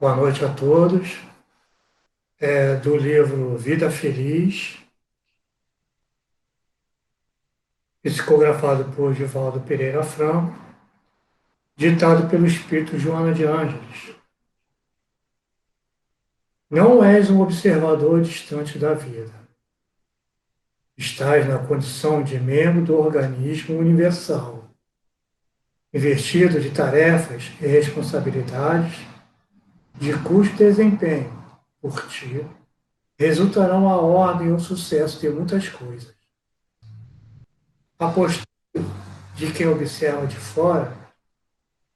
Boa noite a todos. Do livro Vida Feliz, psicografado por Givaldo Pereira Franco, ditado pelo Espírito Joana de Ângeles. Não és um observador distante da vida. Estás na condição de membro do organismo universal, investido de tarefas e responsabilidades, de cujo desempenho, por ti, resultarão a ordem e o sucesso de muitas coisas. A postura de quem observa de fora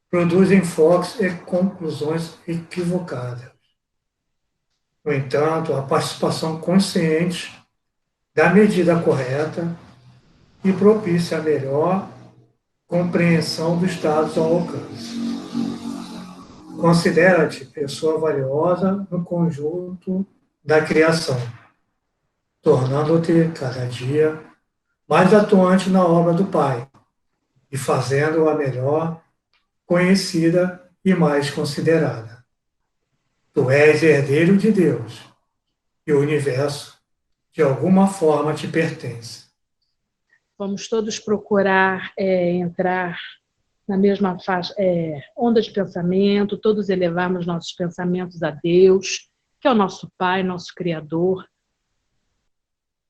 produz enfoques e conclusões equivocadas. No entanto, a participação consciente da medida correta e propicia a melhor compreensão dos dados ao alcance. Considera-te pessoa valiosa no conjunto da criação, tornando-te cada dia mais atuante na obra do Pai e fazendo-a melhor conhecida e mais considerada. Tu és herdeiro de Deus e o universo, de alguma forma, te pertence. Vamos todos procurar entrar na mesma faixa, onda de pensamento, todos elevarmos nossos pensamentos a Deus, que é o nosso Pai, nosso Criador.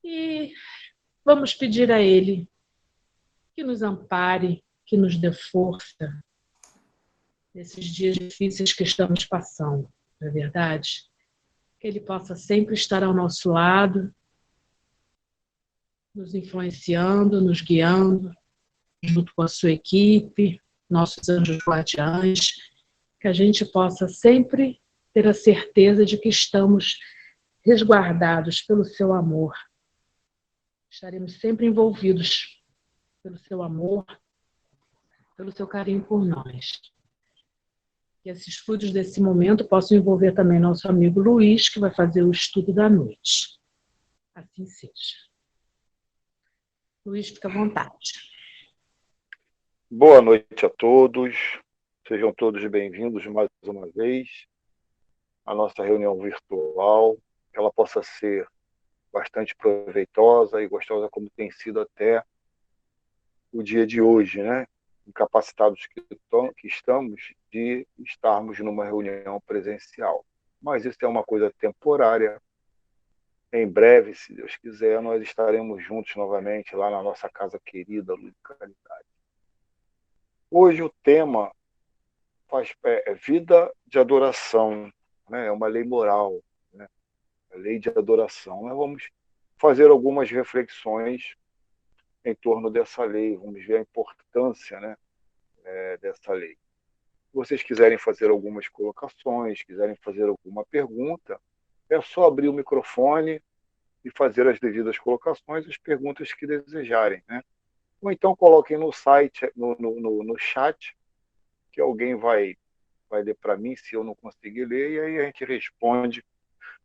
E vamos pedir a Ele que nos ampare, que nos dê força nesses dias difíceis que estamos passando, não é verdade? Que Ele possa sempre estar ao nosso lado, nos influenciando, nos guiando, junto com a sua equipe, nossos anjos guardiães, que a gente possa sempre ter a certeza de que estamos resguardados pelo seu amor. Estaremos sempre envolvidos pelo seu amor, pelo seu carinho por nós. Que esses estudos desse momento possam envolver também nosso amigo Luiz, que vai fazer o estudo da noite. Assim seja. Luiz, fica à vontade. Boa noite a todos, sejam todos bem-vindos mais uma vez à nossa reunião virtual, que ela possa ser bastante proveitosa e gostosa como tem sido até o dia de hoje, né? Incapacitados que estamos de estarmos numa reunião presencial. Mas isso é uma coisa temporária. Em breve, se Deus quiser, nós estaremos juntos novamente lá na nossa casa querida, Luz de Caridade. Hoje o tema é vida de adoração, né? É uma lei moral, né? A lei de adoração. Nós vamos fazer algumas reflexões em torno dessa lei, vamos ver a importância, né, dessa lei. Se vocês quiserem fazer algumas colocações, quiserem fazer alguma pergunta, é só abrir o microfone e fazer as devidas colocações, as perguntas que desejarem, né? Ou então coloquem no site, no chat, que alguém vai ler para mim, se eu não conseguir ler, e aí a gente responde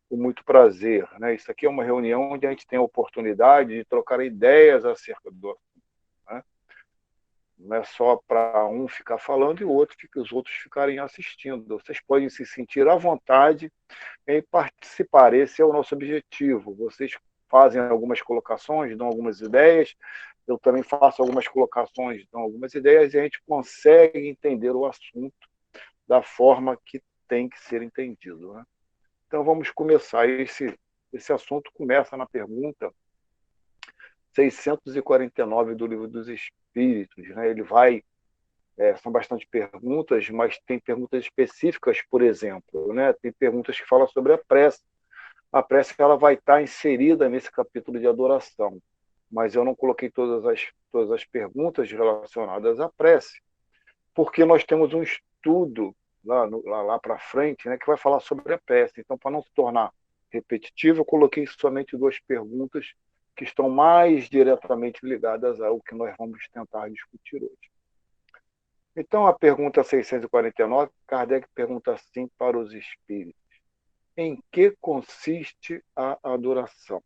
com muito prazer, né? Isso aqui é uma reunião onde a gente tem a oportunidade de trocar ideias acerca do assunto, né? Não é só para um ficar falando e os outros ficarem assistindo. Vocês podem se sentir à vontade em participar. Esse é o nosso objetivo. Vocês fazem algumas colocações, dão algumas ideias, eu também faço algumas colocações, dão algumas ideias, e a gente consegue entender o assunto da forma que tem que ser entendido, né? Então vamos começar. Esse assunto começa na pergunta 649 do Livro dos Espíritos, né? Ele vai, são bastante perguntas, mas tem perguntas específicas, por exemplo, né? Tem perguntas que falam sobre a prece. A prece ela vai estar inserida nesse capítulo de adoração, mas eu não coloquei todas as perguntas relacionadas à prece, porque nós temos um estudo lá para frente, né, que vai falar sobre a prece. Então, para não se tornar repetitivo, eu coloquei somente duas perguntas que estão mais diretamente ligadas ao que nós vamos tentar discutir hoje. Então, a pergunta 649, Kardec pergunta assim para os espíritos: em que consiste a adoração?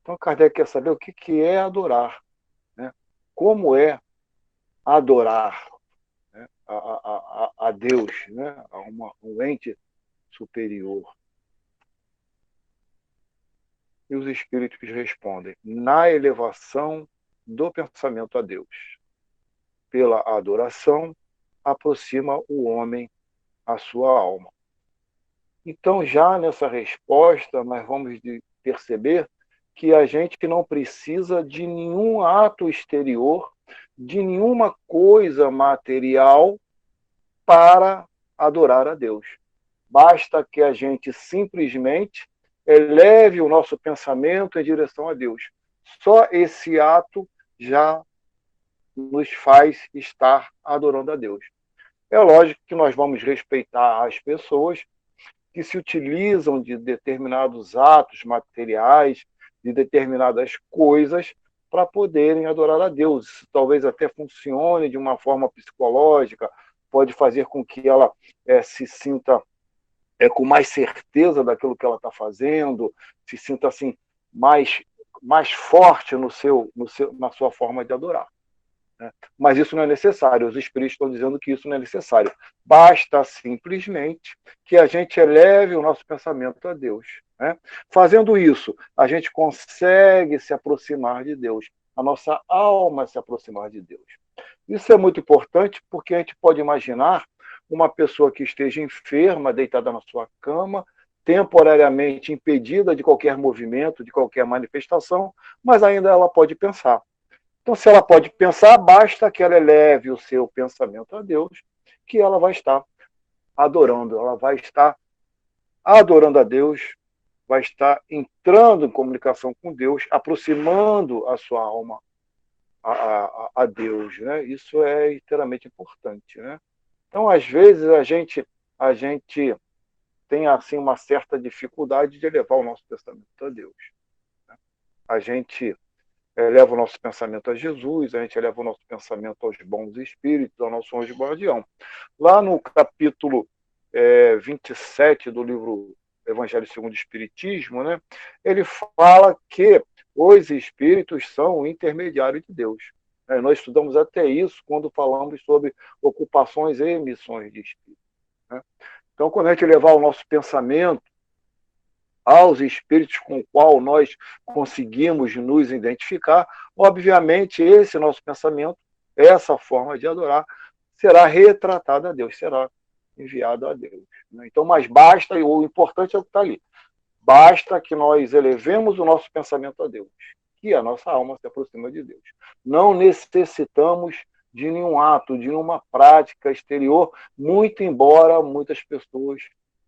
Então, Kardec quer saber o que é adorar, né? Como é adorar, né, a Deus, né, a um ente superior? E os espíritos respondem: na elevação do pensamento a Deus. Pela adoração, aproxima o homem à sua alma. Então, já nessa resposta, nós vamos perceber que a gente não precisa de nenhum ato exterior, de nenhuma coisa material para adorar a Deus. Basta que a gente simplesmente eleve o nosso pensamento em direção a Deus. Só esse ato já nos faz estar adorando a Deus. É lógico que nós vamos respeitar as pessoas que se utilizam de determinados atos materiais, de determinadas coisas, para poderem adorar a Deus. Isso talvez até funcione de uma forma psicológica, pode fazer com que ela se sinta com mais certeza daquilo que ela está fazendo, se sinta assim mais forte na sua forma de adorar. Né? Mas isso não é necessário, os espíritos estão dizendo que isso não é necessário. Basta simplesmente que a gente eleve o nosso pensamento a Deus. Né? Fazendo isso, a gente consegue se aproximar de Deus, a nossa alma se aproximar de Deus. Isso é muito importante porque a gente pode imaginar uma pessoa que esteja enferma, deitada na sua cama, temporariamente impedida de qualquer movimento, de qualquer manifestação, mas ainda ela pode pensar. Então, se ela pode pensar, basta que ela eleve o seu pensamento a Deus, que ela vai estar adorando, ela vai estar adorando a Deus, vai estar entrando em comunicação com Deus, aproximando a sua alma a Deus. Né? Isso é inteiramente importante. Né? Então, às vezes, a gente tem assim, uma certa dificuldade de elevar o nosso pensamento a Deus. Né? A gente eleva o nosso pensamento a Jesus, a gente eleva o nosso pensamento aos bons espíritos, ao nosso anjo guardião. Lá no capítulo 27 do livro Evangelho segundo o Espiritismo, né, ele fala que os espíritos são o intermediário de Deus. Nós estudamos até isso quando falamos sobre ocupações e missões de espírito. Né? Então, quando a gente levar o nosso pensamento aos espíritos com o qual nós conseguimos nos identificar, obviamente esse nosso pensamento, essa forma de adorar, será retratada a Deus, será enviado a Deus. Então, mas basta, e o importante é o que está ali, basta que nós elevemos o nosso pensamento a Deus, que a nossa alma se aproxima de Deus. Não necessitamos de nenhum ato, de nenhuma prática exterior, muito embora muitas pessoas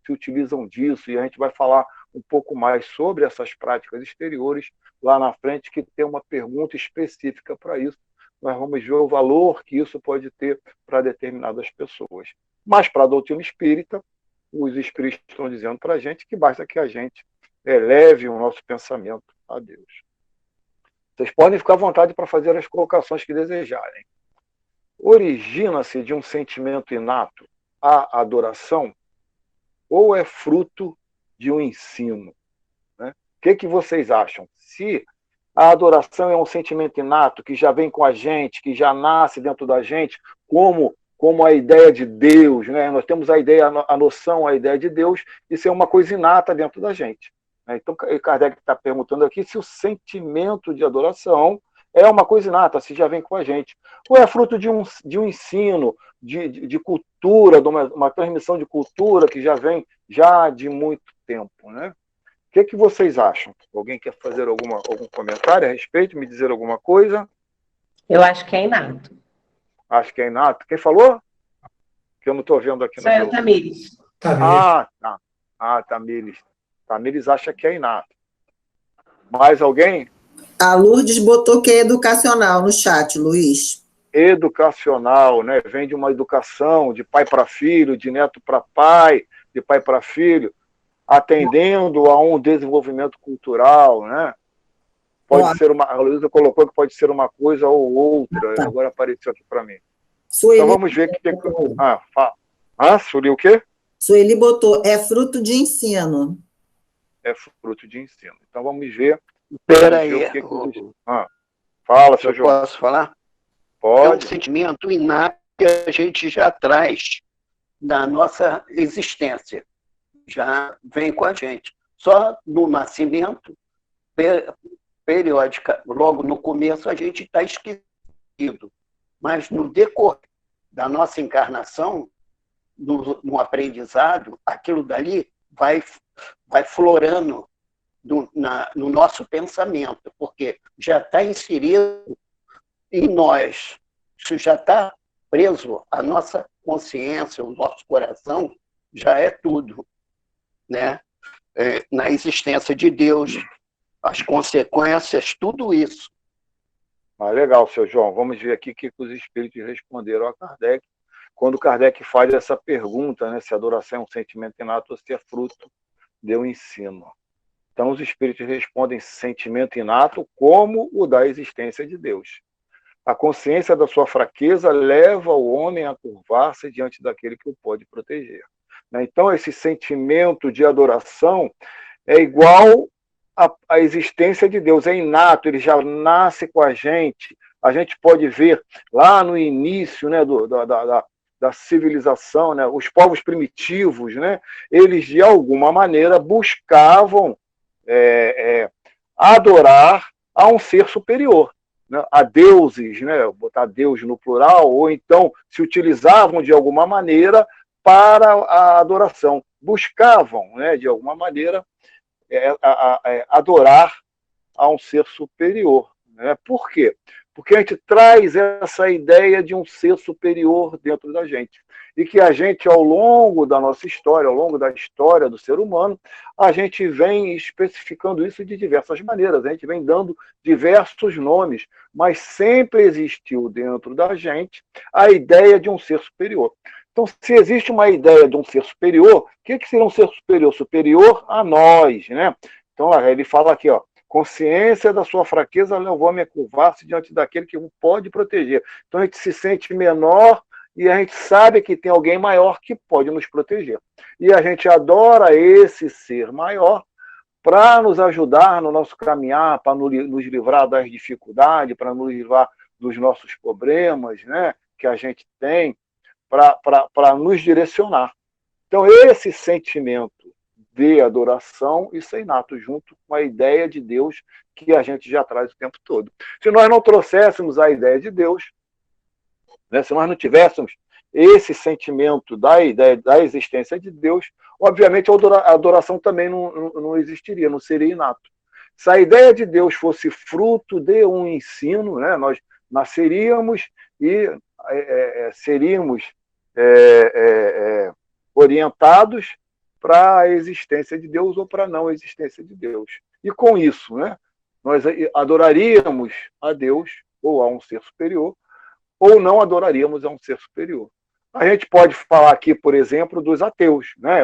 se utilizam disso, e a gente vai falar um pouco mais sobre essas práticas exteriores lá na frente, que tem uma pergunta específica para isso. Nós vamos ver o valor que isso pode ter para determinadas pessoas. Mas para a doutrina espírita, os espíritos estão dizendo para a gente que basta que a gente eleve o nosso pensamento a Deus. Vocês podem ficar à vontade para fazer as colocações que desejarem. Origina-se de um sentimento inato a adoração ou é fruto de um ensino? Né? O que vocês acham? Se a adoração é um sentimento inato que já vem com a gente, que já nasce dentro da gente, como a ideia de Deus, né? Nós temos a ideia, a noção, a ideia de Deus, isso é uma coisa inata dentro da gente. Então, Kardec está perguntando aqui se o sentimento de adoração é uma coisa inata, se já vem com a gente. Ou é fruto de um ensino, de cultura, de uma transmissão de cultura que já vem de muito tempo. Né? O que vocês acham? Alguém quer fazer algum comentário a respeito, me dizer alguma coisa? Eu acho que é inato. Acho que é inato. Quem falou? Que eu não estou vendo aqui. Sou eu, Tamires. Tá. Tamires. Tamires acha que é inato. Mais alguém? A Lourdes botou que é educacional no chat, Luiz. Educacional, né? Vem de uma educação de pai para filho, de neto para pai, de pai para filho, atendendo a um desenvolvimento cultural, né? Pode ser uma. A Luísa colocou que pode ser uma coisa ou outra. Tá. Agora apareceu aqui para mim. Sueli então vamos ver o que. Sueli o quê? Sueli botou, é fruto de ensino. É fruto de ensino. Então vamos ver. Espera aí. Fala, seu João. Posso falar? Pode. É um sentimento inato que a gente já traz da nossa existência. já vem com a gente. Só no nascimento, periódica, logo no começo, a gente está esquecido. Mas no decorrer da nossa encarnação, no aprendizado, aquilo dali vai florando no nosso pensamento, porque já está inserido em nós. Isso já está preso à nossa consciência, o nosso coração, já é tudo, né? Na existência de Deus, as consequências, tudo isso. Legal, seu João. Vamos ver aqui o que os espíritos responderam a Kardec. Quando Kardec faz essa pergunta, né, se a adoração é um sentimento inato ou se é fruto de um ensino. Então, os espíritos respondem sentimento inato como o da existência de Deus. A consciência da sua fraqueza leva o homem a curvar-se diante daquele que o pode proteger. Então, esse sentimento de adoração é igual à existência de Deus, é inato, ele já nasce com a gente. A gente pode ver lá no início, né, da civilização, né, os povos primitivos, né, eles de alguma maneira buscavam adorar a um ser superior, né, a deuses, né, botar Deus no plural, ou então se utilizavam de alguma maneira para a adoração, buscavam, né, de alguma maneira adorar a um ser superior, né? Por quê? Porque a gente traz essa ideia de um ser superior dentro da gente. E que a gente, ao longo da nossa história, ao longo da história do ser humano, a gente vem especificando isso de diversas maneiras, a gente vem dando diversos nomes, mas sempre existiu dentro da gente a ideia de um ser superior. Então, se existe uma ideia de um ser superior, o que seria um ser superior? Superior a nós, né? Então, ele fala aqui, ó, consciência da sua fraqueza levou-me a curvar-se diante daquele que o pode proteger. Então, a gente se sente menor e a gente sabe que tem alguém maior que pode nos proteger. E a gente adora esse ser maior para nos ajudar no nosso caminhar, para nos livrar das dificuldades, para nos livrar dos nossos problemas, né, que a gente tem, para nos direcionar. Então, esse sentimento de adoração, isso é inato, junto com a ideia de Deus que a gente já traz o tempo todo. Se nós não trouxéssemos a ideia de Deus, né, se nós não tivéssemos esse sentimento da ideia da existência de Deus, obviamente a adoração também não existiria, não seria inato. Se a ideia de Deus fosse fruto de um ensino, né, nós nasceríamos e seríamos orientados para a existência de Deus ou para a não existência de Deus. E com isso, né, nós adoraríamos a Deus ou a um ser superior, ou não adoraríamos a um ser superior. A gente pode falar aqui, por exemplo, dos ateus, né?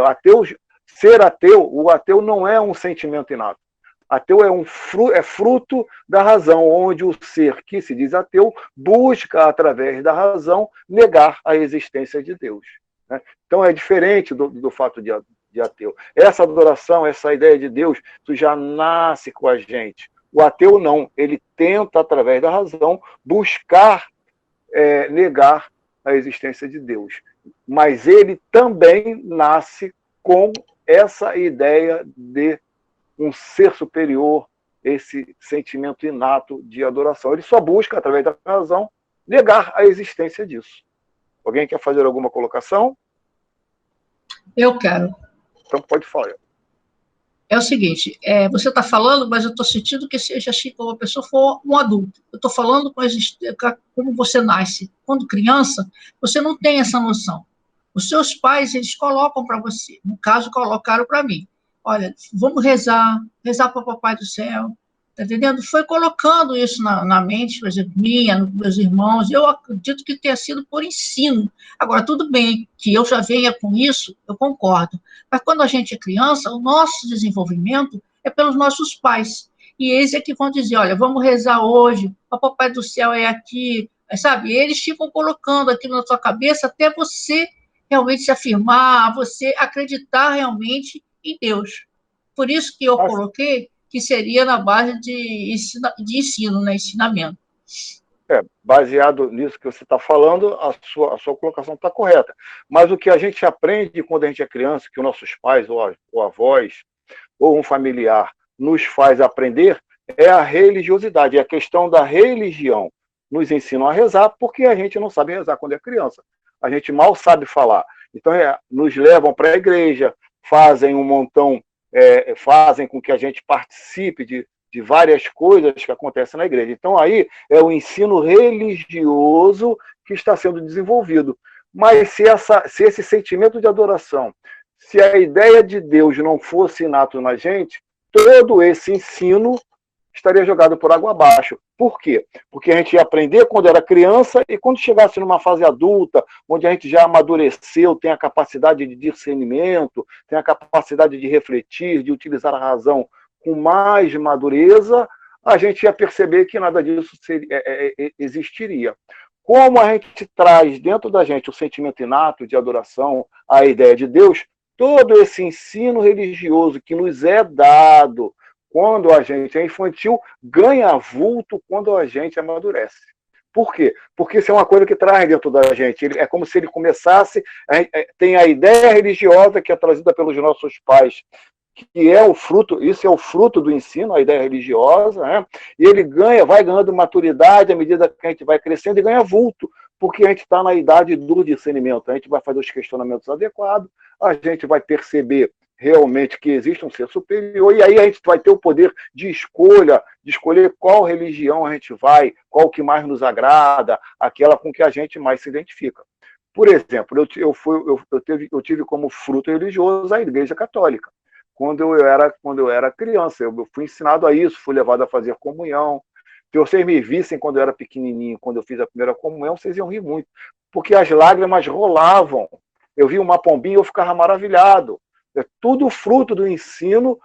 Ser ateu, o ateu não é um sentimento inato. Ateu é fruto da razão, onde o ser que se diz ateu busca, através da razão, negar a existência de Deus, né? Então é diferente do fato de ateu. Essa adoração, essa ideia de Deus, isso já nasce com a gente. O ateu não, ele tenta, através da razão, buscar negar a existência de Deus. Mas ele também nasce com essa ideia de um ser superior, esse sentimento inato de adoração. Ele só busca, através da razão, negar a existência disso. Alguém quer fazer alguma colocação? Eu quero. Então pode falar. É o seguinte, você está falando, mas eu estou sentindo que seja assim como a pessoa for um adulto. Eu estou falando como você nasce. Quando criança, você não tem essa noção. Os seus pais, eles colocam para você. No caso, colocaram para mim. Olha, vamos rezar para o Papai do Céu. Está entendendo? Foi colocando isso na mente, por exemplo, minha, nos meus irmãos. Eu acredito que tenha sido por ensino. Agora, tudo bem que eu já venha com isso, eu concordo. Mas quando a gente é criança, o nosso desenvolvimento é pelos nossos pais. E eles é que vão dizer, olha, vamos rezar hoje, o Papai do Céu é aqui, sabe? Eles ficam colocando aquilo na sua cabeça até você realmente se afirmar, você acreditar realmente em Deus. Por isso que eu coloquei que seria na base de ensino, né? Ensinamento. Baseado nisso que você está falando, a sua colocação está correta. Mas o que a gente aprende quando a gente é criança, que os nossos pais ou avós ou um familiar nos faz aprender, é a religiosidade, é a questão da religião. Nos ensinam a rezar porque a gente não sabe rezar quando é criança. A gente mal sabe falar. Então, nos levam para a igreja, fazem um montão, fazem com que a gente participe de várias coisas que acontecem na igreja. Então, aí é o ensino religioso que está sendo desenvolvido. Mas se esse sentimento de adoração, se a ideia de Deus não fosse inato na gente, todo esse ensino estaria jogado por água abaixo. Por quê? Porque a gente ia aprender quando era criança e quando chegasse numa fase adulta, onde a gente já amadureceu, tem a capacidade de discernimento, tem a capacidade de refletir, de utilizar a razão com mais madureza, a gente ia perceber que nada disso existiria. Como a gente traz dentro da gente o sentimento inato de adoração, a ideia de Deus, todo esse ensino religioso que nos é dado quando a gente é infantil, ganha vulto quando a gente amadurece. Por quê? Porque isso é uma coisa que traz dentro da gente. É como se ele começasse, tem a ideia religiosa que é trazida pelos nossos pais, que é o fruto, isso é o fruto do ensino, a ideia religiosa, né? E ele vai ganhando maturidade à medida que a gente vai crescendo e ganha vulto, porque a gente está na idade do discernimento, a gente vai fazer os questionamentos adequados, a gente vai perceber realmente que existe um ser superior, e aí a gente vai ter o poder de escolher qual religião a gente vai, qual que mais nos agrada, aquela com que a gente mais se identifica. Por exemplo, eu tive como fruto religioso a Igreja Católica. Quando eu era criança, eu fui ensinado a isso, fui levado a fazer comunhão. Se vocês me vissem quando eu era pequenininho, quando eu fiz a primeira comunhão, vocês iam rir muito, porque as lágrimas rolavam. Eu vi uma pombinha e eu ficava maravilhado. É tudo fruto do ensino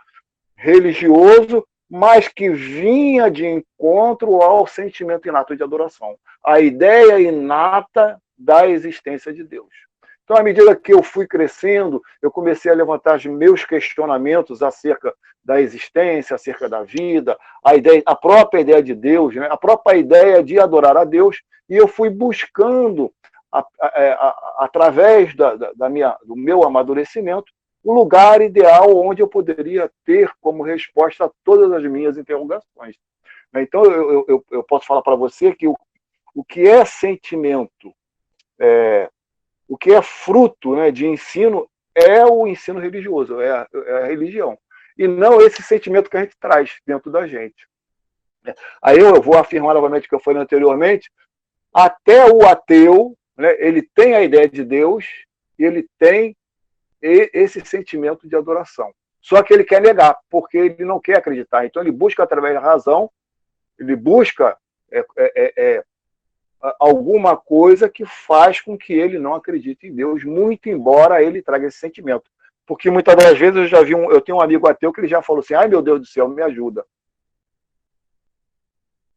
religioso, mas que vinha de encontro ao sentimento inato de adoração. A ideia inata da existência de Deus. Então, à medida que eu fui crescendo, eu comecei a levantar os meus questionamentos acerca da existência, acerca da vida, a própria ideia de Deus, né? A própria ideia de adorar a Deus, e eu fui buscando, através do meu amadurecimento, o lugar ideal onde eu poderia ter como resposta a todas as minhas interrogações. Então, eu posso falar para você que o que é sentimento, o que é fruto, né, de ensino, é o ensino religioso, é a religião. E não esse sentimento que a gente traz dentro da gente. Aí eu vou afirmar novamente o que eu falei anteriormente, até o ateu, né, ele tem a ideia de Deus e ele tem esse sentimento de adoração. Só que ele quer negar, porque ele não quer acreditar. Então ele busca através da razão, ele busca alguma coisa que faz com que ele não acredite em Deus, muito embora ele traga esse sentimento. Porque muitas das vezes eu tenho um amigo ateu que ele já falou assim, ai meu Deus do céu, me ajuda.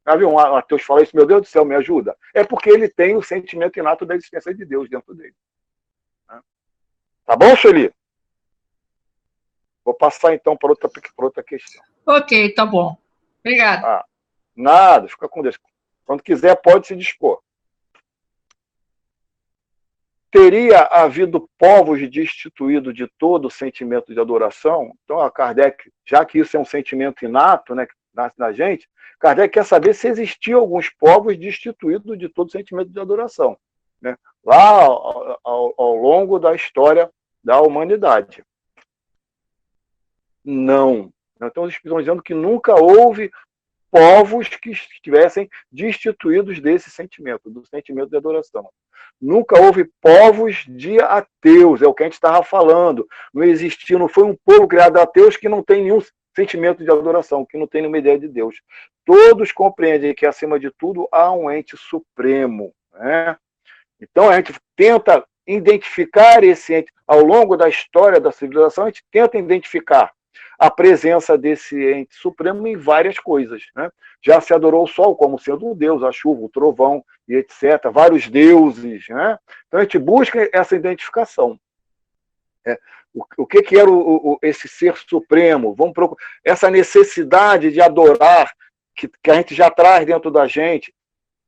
Já viu um ateu falar isso, meu Deus do céu, me ajuda? É porque ele tem o sentimento inato da existência de Deus dentro dele. Tá bom, Sueli? Vou passar então para outra questão. Ok, tá bom. Obrigada. Nada, fica com Deus. Quando quiser, pode se dispor. Teria havido povos destituídos de todo o sentimento de adoração? Então, a Kardec, já que isso é um sentimento inato, né, que nasce na gente, Kardec quer saber se existiam alguns povos destituídos de todo o sentimento de adoração, né, lá ao longo da história da humanidade. Não. Então, eles estão dizendo que nunca houve povos que estivessem destituídos desse sentimento, do sentimento de adoração. Nunca houve povos de ateus, é o que a gente estava falando. Não foi um povo criado ateus que não tem nenhum sentimento de adoração, que não tem nenhuma ideia de Deus. Todos compreendem que, acima de tudo, há um ente supremo, né? Então, a gente tenta identificar esse ente. Ao longo da história da civilização, a gente tenta identificar a presença desse ente supremo em várias coisas, né? Já se adorou o sol como sendo um deus, a chuva, o trovão, e etc. Vários deuses, né? Então a gente busca essa identificação. O que era esse ser supremo? Vamos procurar essa necessidade de adorar que a gente já traz dentro da gente.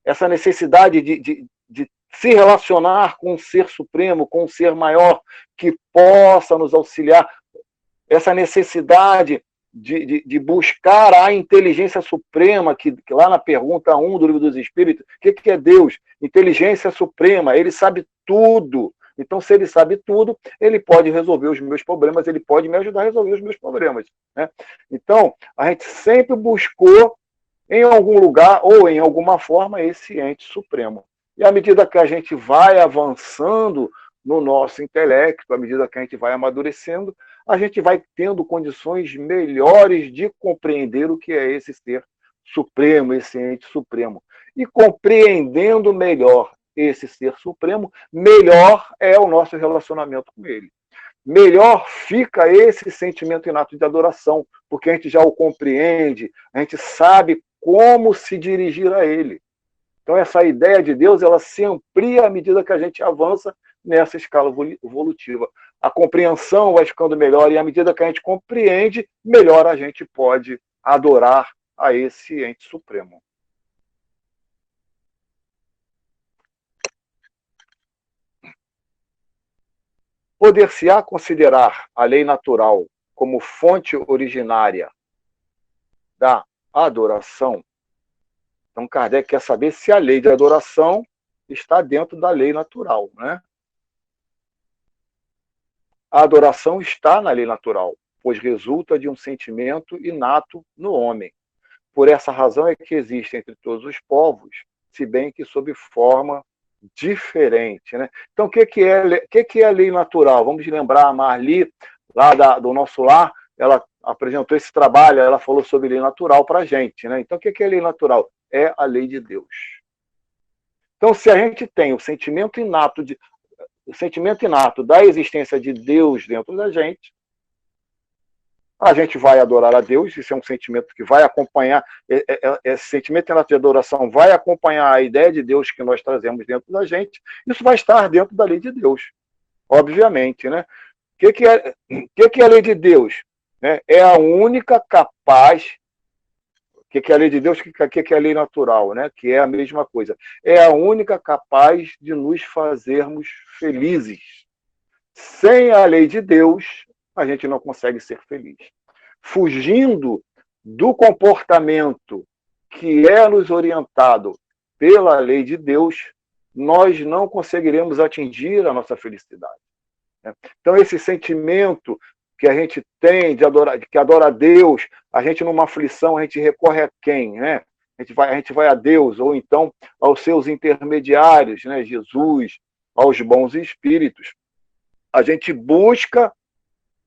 essa necessidade de se relacionar com um ser supremo, com um ser maior, que possa nos auxiliar, essa necessidade de buscar a inteligência suprema, que lá na pergunta 1 do Livro dos Espíritos, o que é Deus? Inteligência suprema, ele sabe tudo. Então, se ele sabe tudo, ele pode resolver os meus problemas, ele pode me ajudar a resolver os meus problemas, né? Então, a gente sempre buscou, em algum lugar ou em alguma forma, esse ente supremo. E à medida que a gente vai avançando no nosso intelecto, à medida que a gente vai amadurecendo, a gente vai tendo condições melhores de compreender o que é esse ser supremo, esse ente supremo. E compreendendo melhor esse ser supremo, melhor é o nosso relacionamento com ele. Melhor fica esse sentimento inato de adoração, porque a gente já o compreende, a gente sabe como se dirigir a ele. Então, essa ideia de Deus, ela se amplia à medida que a gente avança nessa escala evolutiva. A compreensão vai ficando melhor, e à medida que a gente compreende, melhor a gente pode adorar a esse ente supremo. Poder-se-á considerar a lei natural como fonte originária da adoração? Então, Kardec quer saber se a lei de adoração está dentro da lei natural, né? A adoração está na lei natural, pois resulta de um sentimento inato no homem. Por essa razão é que existe entre todos os povos, se bem que sob forma diferente, né? Então, o que é a lei natural? Vamos lembrar a Marli, lá do nosso lar, ela apresentou esse trabalho, ela falou sobre lei natural para a gente, né? Então, o que é lei natural? É a lei de Deus. Então, se a gente tem o sentimento inato da existência de Deus dentro da gente, a gente vai adorar a Deus. Isso é um sentimento que vai acompanhar, esse sentimento inato de adoração vai acompanhar a ideia de Deus que nós trazemos dentro da gente. Isso vai estar dentro da lei de Deus, obviamente, né? O que é a lei de Deus? É a única capaz. O que é a lei de Deus? O que é a lei natural, né? Que é a mesma coisa. É a única capaz de nos fazermos felizes. Sem a lei de Deus, a gente não consegue ser feliz. Fugindo do comportamento que é nos orientado pela lei de Deus, nós não conseguiremos atingir a nossa felicidade. Então, esse sentimento que a gente tem que adora a Deus, a gente numa aflição, a gente recorre a quem, né? A gente vai a Deus, ou então aos seus intermediários, né? Jesus, aos bons espíritos. A gente busca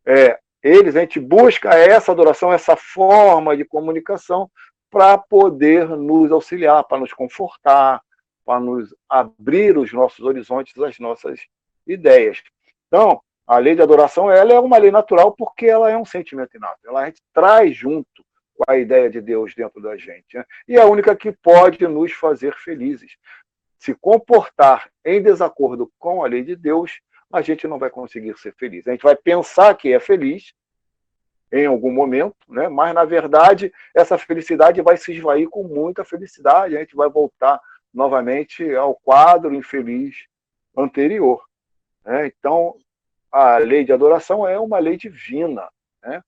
a gente busca essa adoração, essa forma de comunicação para poder nos auxiliar, para nos confortar, para nos abrir os nossos horizontes, as nossas ideias. Então, a lei de adoração, ela é uma lei natural porque ela é um sentimento inato. A gente traz junto com a ideia de Deus dentro da gente, né? E é a única que pode nos fazer felizes. Se comportar em desacordo com a lei de Deus, a gente não vai conseguir ser feliz. A gente vai pensar que é feliz em algum momento, né? Mas, na verdade, essa felicidade vai se esvair com muita felicidade. A gente vai voltar novamente ao quadro infeliz anterior, né? Então, a lei de adoração é uma lei divina, né?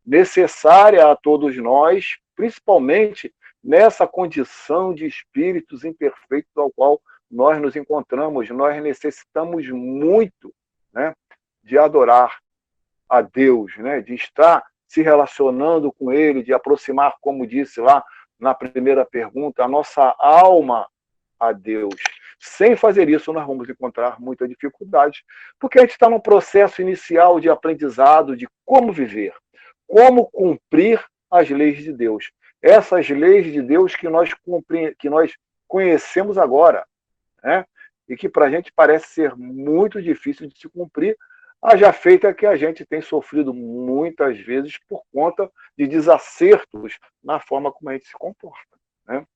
Necessária a todos nós, principalmente nessa condição de espíritos imperfeitos ao qual nós nos encontramos. Nós necessitamos muito, né, de adorar a Deus, né, de estar se relacionando com Ele, de aproximar, como disse lá na primeira pergunta, a nossa alma a Deus. Sem fazer isso, nós vamos encontrar muita dificuldade, porque a gente está num processo inicial de aprendizado de como viver, como cumprir as leis de Deus. Essas leis de Deus que nós conhecemos agora, né? E que para a gente parece ser muito difícil de se cumprir, haja feita que a gente tem sofrido muitas vezes por conta de desacertos na forma como a gente se comporta, né?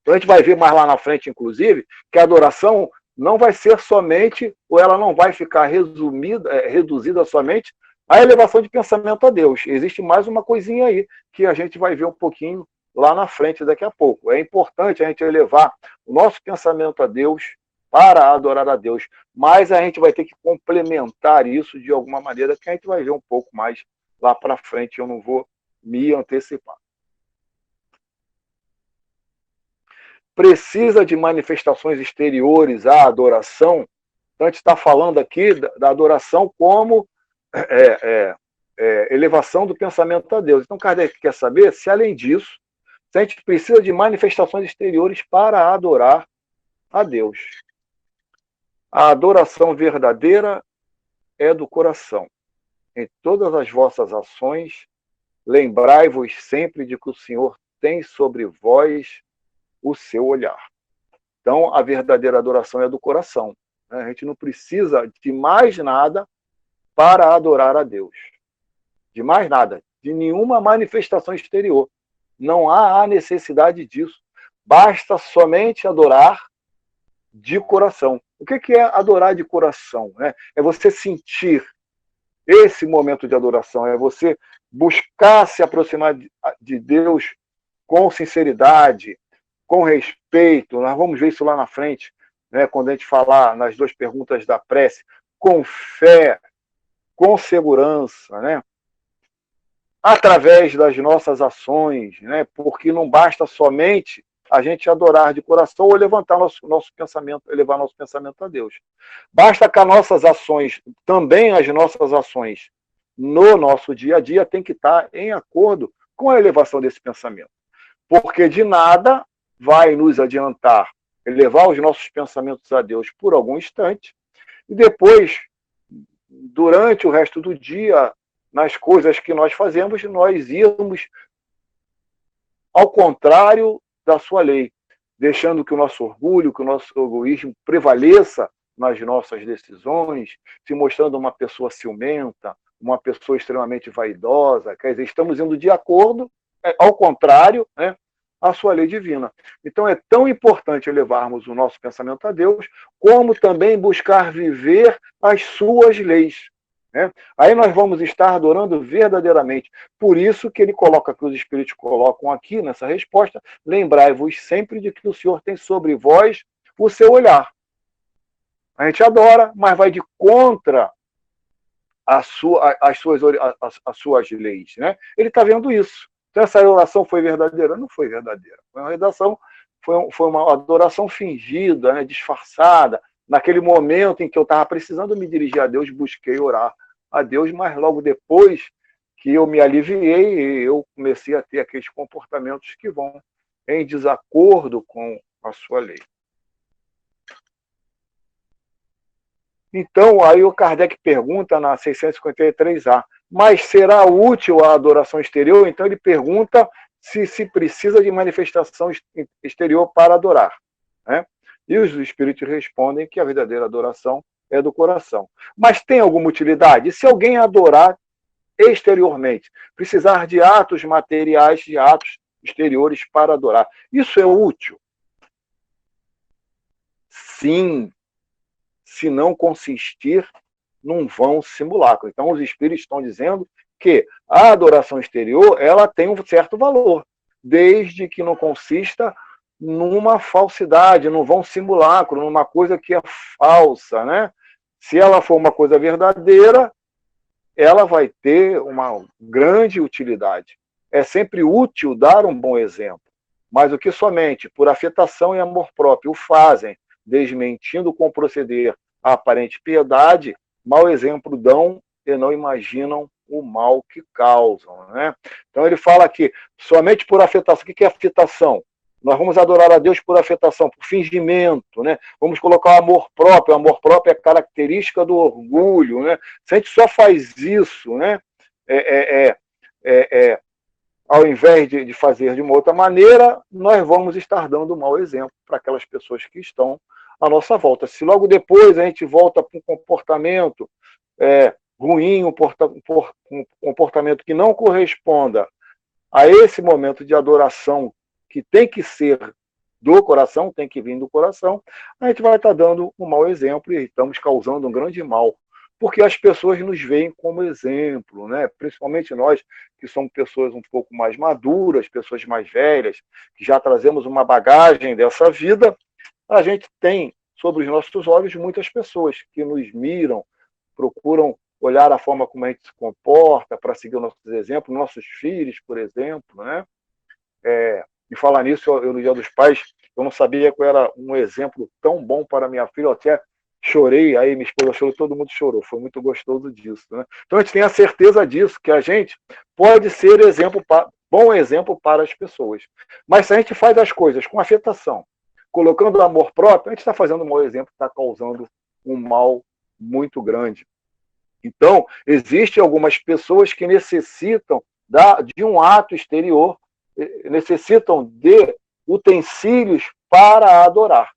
Então a gente vai ver mais lá na frente, inclusive, que a adoração não vai ser somente, ou ela não vai ficar reduzida somente à elevação de pensamento a Deus. Existe mais uma coisinha aí, que a gente vai ver um pouquinho lá na frente daqui a pouco. É importante a gente elevar o nosso pensamento a Deus para adorar a Deus, mas a gente vai ter que complementar isso de alguma maneira, que a gente vai ver um pouco mais lá para frente, eu não vou me antecipar. Precisa de manifestações exteriores à adoração. Então, a gente está falando aqui da adoração como elevação do pensamento a Deus. Então, Kardec quer saber se, além disso, se a gente precisa de manifestações exteriores para adorar a Deus. A adoração verdadeira é do coração. Em todas as vossas ações, lembrai-vos sempre de que o Senhor tem sobre vós o seu olhar. Então, a verdadeira adoração é do coração. A gente não precisa de mais nada para adorar a Deus. De mais nada, de nenhuma manifestação exterior. Não há a necessidade disso. Basta somente adorar de coração. O que é adorar de coração? É você sentir esse momento de adoração, é você buscar se aproximar de Deus com sinceridade, com respeito. Nós vamos ver isso lá na frente, quando a gente falar nas duas perguntas da prece, com fé, com segurança, através das nossas ações, porque não basta somente a gente adorar de coração ou levantar nosso pensamento, elevar nosso pensamento a Deus. Basta que as nossas ações, também as nossas ações no nosso dia a dia, tem que estar em acordo com a elevação desse pensamento. Porque de nada vai nos adiantar elevar os nossos pensamentos a Deus por algum instante e depois, durante o resto do dia, nas coisas que nós fazemos, nós irmos ao contrário da sua lei, deixando que o nosso orgulho, que o nosso egoísmo prevaleça nas nossas decisões, se mostrando uma pessoa ciumenta, uma pessoa extremamente vaidosa, quer dizer, estamos indo de acordo, ao contrário, à sua lei divina. Então é tão importante elevarmos o nosso pensamento a Deus, como também buscar viver as suas leis. Aí nós vamos estar adorando verdadeiramente. Por isso que ele coloca, que os Espíritos colocam aqui nessa resposta, lembrai-vos sempre de que o Senhor tem sobre vós o seu olhar. A gente adora, mas vai de contra as suas leis. Ele está vendo isso. Então essa oração foi verdadeira? Não foi verdadeira. Foi uma adoração fingida, disfarçada. Naquele momento em que eu estava precisando me dirigir a Deus, busquei orar a Deus, mas logo depois que eu me aliviei, eu comecei a ter aqueles comportamentos que vão em desacordo com a sua lei. Então, aí o Kardec pergunta na 653A, mas será útil a adoração exterior? Então ele pergunta se precisa de manifestação exterior para adorar. E os espíritos respondem que a verdadeira adoração é do coração. Mas tem alguma utilidade? E se alguém adorar exteriormente, precisar de atos materiais, de atos exteriores para adorar, isso é útil? Sim, se não consistir num vão simulacro. Então os espíritos estão dizendo que a adoração exterior ela tem um certo valor, desde que não consista numa falsidade, num vão simulacro, numa coisa que é falsa, Se ela for uma coisa verdadeira, ela vai ter uma grande utilidade. É sempre útil dar um bom exemplo, mas o que somente por afetação e amor próprio o fazem, desmentindo com proceder a aparente piedade, mau exemplo dão e não imaginam o mal que causam. Então ele fala aqui, somente por afetação. O que é afetação? Nós vamos adorar a Deus por afetação, por fingimento, Vamos colocar o amor próprio. O amor próprio é característica do orgulho, Se a gente só faz isso, ao invés de fazer de uma outra maneira, nós vamos estar dando um mau exemplo para aquelas pessoas que estão à nossa volta. Se logo depois a gente volta para um comportamento ruim, um comportamento que não corresponda a esse momento de adoração que tem que ser do coração, tem que vir do coração, a gente vai estar dando um mau exemplo e estamos causando um grande mal porque as pessoas nos veem como exemplo, né? Principalmente nós que somos pessoas um pouco mais maduras, pessoas mais velhas, que já trazemos uma bagagem dessa vida, a gente tem sobre os nossos olhos muitas pessoas que nos miram, procuram olhar a forma como a gente se comporta para seguir os nossos exemplos, nossos filhos, por exemplo, né? E falar nisso, eu no Dia dos Pais, eu não sabia qual era um exemplo tão bom para minha filha, eu até chorei, aí minha esposa chorou, todo mundo chorou, foi muito gostoso disso, né? Então a gente tem a certeza disso, que a gente pode ser bom exemplo para as pessoas. Mas se a gente faz as coisas com afetação, colocando amor próprio, a gente está fazendo um mau exemplo, está causando um mal muito grande. Então, existem algumas pessoas que necessitam de um ato exterior, necessitam de utensílios para adorar.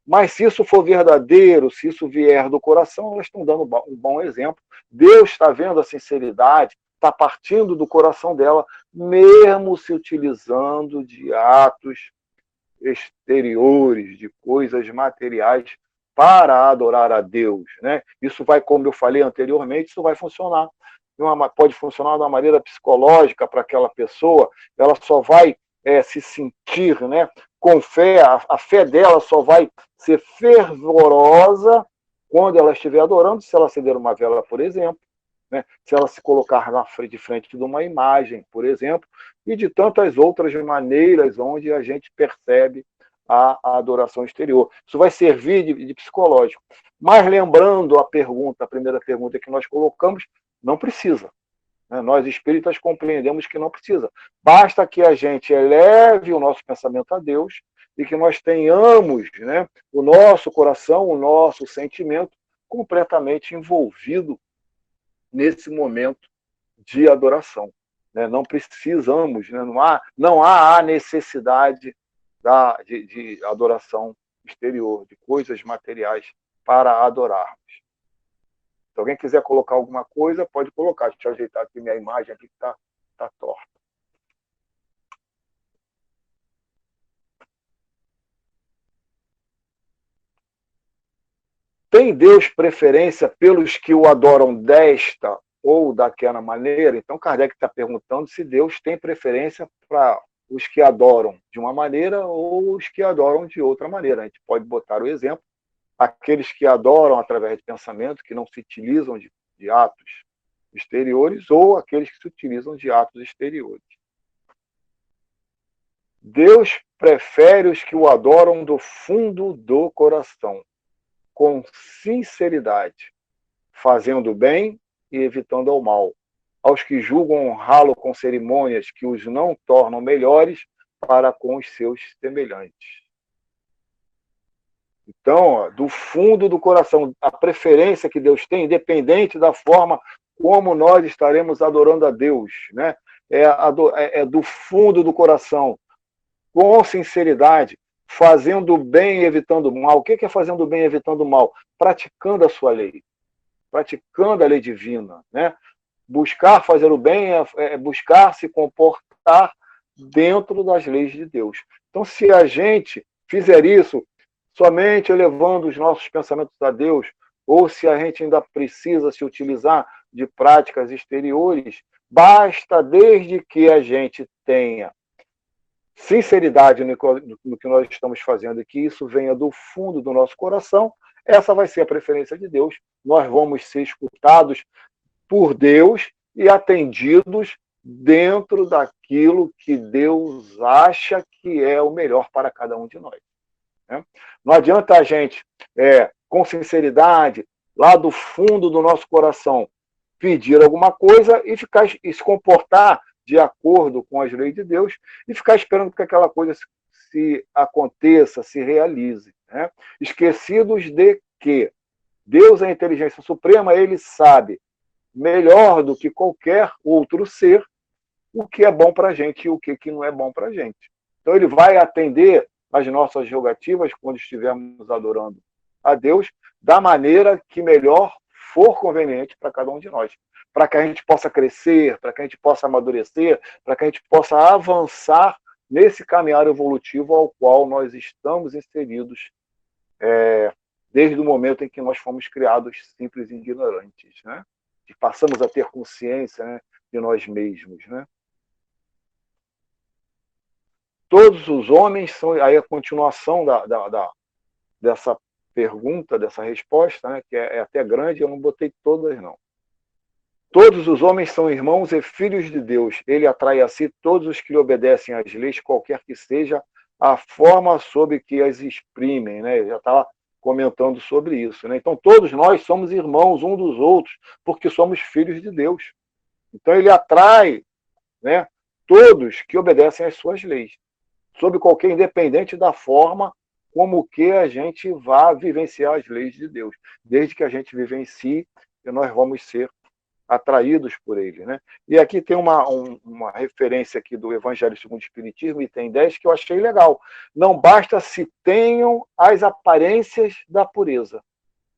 Mas se isso for verdadeiro, se isso vier do coração, elas estão dando um bom exemplo. Deus está vendo a sinceridade, está partindo do coração dela, mesmo se utilizando de atos exteriores, de coisas materiais, para adorar a Deus, né? Isso vai, como eu falei anteriormente, isso vai funcionar. Pode funcionar de uma maneira psicológica para aquela pessoa, ela só vai se sentir, né, com fé, a fé dela só vai ser fervorosa quando ela estiver adorando, se ela acender uma vela, por exemplo, né, se ela se colocar de frente de uma imagem, por exemplo, e de tantas outras maneiras onde a gente percebe a adoração exterior. Isso vai servir de psicológico. Mas lembrando a primeira pergunta que nós colocamos, não precisa. Nós espíritas compreendemos que não precisa. Basta que a gente eleve o nosso pensamento a Deus e que nós tenhamos, né, o nosso coração, o nosso sentimento completamente envolvido nesse momento de adoração. Não precisamos, né, não há a necessidade de adoração exterior, de coisas materiais para adorarmos. Se alguém quiser colocar alguma coisa, pode colocar. Deixa eu ajeitar aqui minha imagem aqui que está torta. Tem Deus preferência pelos que o adoram desta ou daquela maneira? Então, Kardec está perguntando se Deus tem preferência para os que adoram de uma maneira ou os que adoram de outra maneira. A gente pode botar o exemplo, aqueles que adoram através de pensamento, que não se utilizam de atos exteriores, ou aqueles que se utilizam de atos exteriores. Deus prefere os que o adoram do fundo do coração, com sinceridade, fazendo o bem e evitando o mal, aos que julgam honrá-lo com cerimônias que os não tornam melhores para com os seus semelhantes. Então, do fundo do coração, a preferência que Deus tem, independente da forma como nós estaremos adorando a Deus, né? É do fundo do coração, com sinceridade, fazendo o bem e evitando o mal. O que é fazendo o bem e evitando o mal? Praticando a sua lei, praticando a lei divina, né? Buscar fazer o bem é buscar se comportar dentro das leis de Deus. Então, se a gente fizer isso somente elevando os nossos pensamentos a Deus, ou se a gente ainda precisa se utilizar de práticas exteriores, basta desde que a gente tenha sinceridade no que nós estamos fazendo e que isso venha do fundo do nosso coração, essa vai ser a preferência de Deus. Nós vamos ser escutados por Deus e atendidos dentro daquilo que Deus acha que é o melhor para cada um de nós. Não adianta a gente, com sinceridade, lá do fundo do nosso coração, pedir alguma coisa e se comportar de acordo com as leis de Deus e ficar esperando que aquela coisa se aconteça, se realize. Né? Esquecidos de que Deus é a inteligência suprema, ele sabe melhor do que qualquer outro ser o que é bom para a gente e o que não é bom para a gente. Então ele vai atender as nossas rogativas quando estivermos adorando a Deus da maneira que melhor for conveniente para cada um de nós. Para que a gente possa crescer, para que a gente possa amadurecer, para que a gente possa avançar nesse caminhar evolutivo ao qual nós estamos inseridos desde o momento em que nós fomos criados simples e ignorantes, né? Que passamos a ter consciência, né, de nós mesmos, né? Todos os homens são, aí a continuação dessa pergunta, dessa resposta, né, que é até grande, eu não botei todas, não. Todos os homens são irmãos e filhos de Deus. Ele atrai a si todos os que lhe obedecem às leis, qualquer que seja a forma sob que as exprimem, né? Eu já estava comentando sobre isso, né? Então, todos nós somos irmãos um dos outros, porque somos filhos de Deus. Então, ele atrai, né, todos que obedecem às suas leis, sob qualquer, independente da forma como que a gente vá vivenciar as leis de Deus. Desde que a gente vivencie, nós vamos ser atraídos por ele, né? E aqui tem uma referência aqui do Evangelho segundo o Espiritismo, item 10, que eu achei legal. Não basta se tenham as aparências da pureza.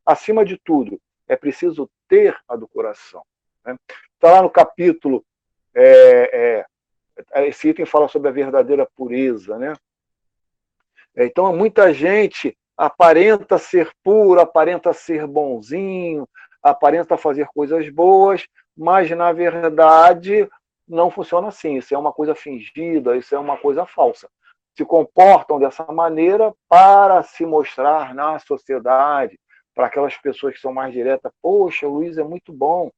Acima de tudo, é preciso ter a do coração, né? Está lá no capítulo, esse item fala sobre a verdadeira pureza, né? Então, muita gente aparenta ser puro, aparenta ser bonzinho, aparenta fazer coisas boas, mas, na verdade, não funciona assim. Isso é uma coisa fingida, isso é uma coisa falsa. Se comportam dessa maneira para se mostrar na sociedade, para aquelas pessoas que são mais diretas. Poxa, o Luiz é muito bom,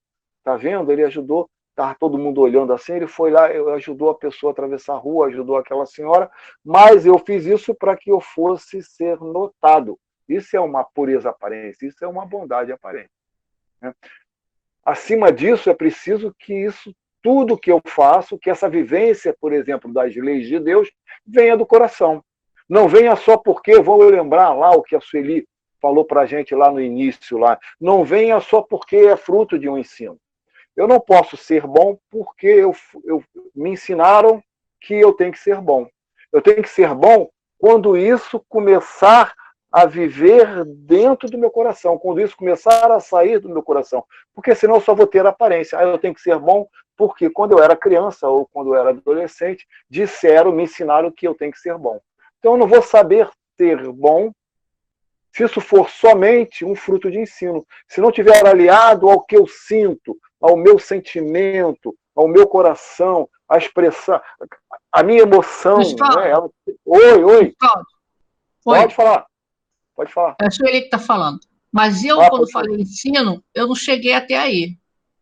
tá vendo? Ele ajudou, tá todo mundo olhando assim, ele foi lá, ajudou a pessoa a atravessar a rua, ajudou aquela senhora, mas eu fiz isso para que eu fosse ser notado. Isso é uma pureza aparente, isso é uma bondade aparente, né? Acima disso, é preciso que isso, tudo que eu faço, que essa vivência, por exemplo, das leis de Deus, venha do coração. Não venha só porque, eu vou lembrar lá o que a Sueli falou para a gente lá no início, lá. Não venha só porque é fruto de um ensino. Eu não posso ser bom porque me ensinaram que eu tenho que ser bom. Eu tenho que ser bom quando isso começar a viver dentro do meu coração, quando isso começar a sair do meu coração, porque senão eu só vou ter aparência. Aí eu tenho que ser bom porque quando eu era criança ou quando eu era adolescente, me ensinaram que eu tenho que ser bom. Então eu não vou saber ser bom se isso for somente um fruto de ensino. Se não estiver aliado ao que eu sinto, ao meu sentimento, ao meu coração, a expressar, a minha emoção. Né? Oi. Pode falar. Pode falar. É só ele que está falando. Mas eu, quando falei ensino, eu não cheguei até aí.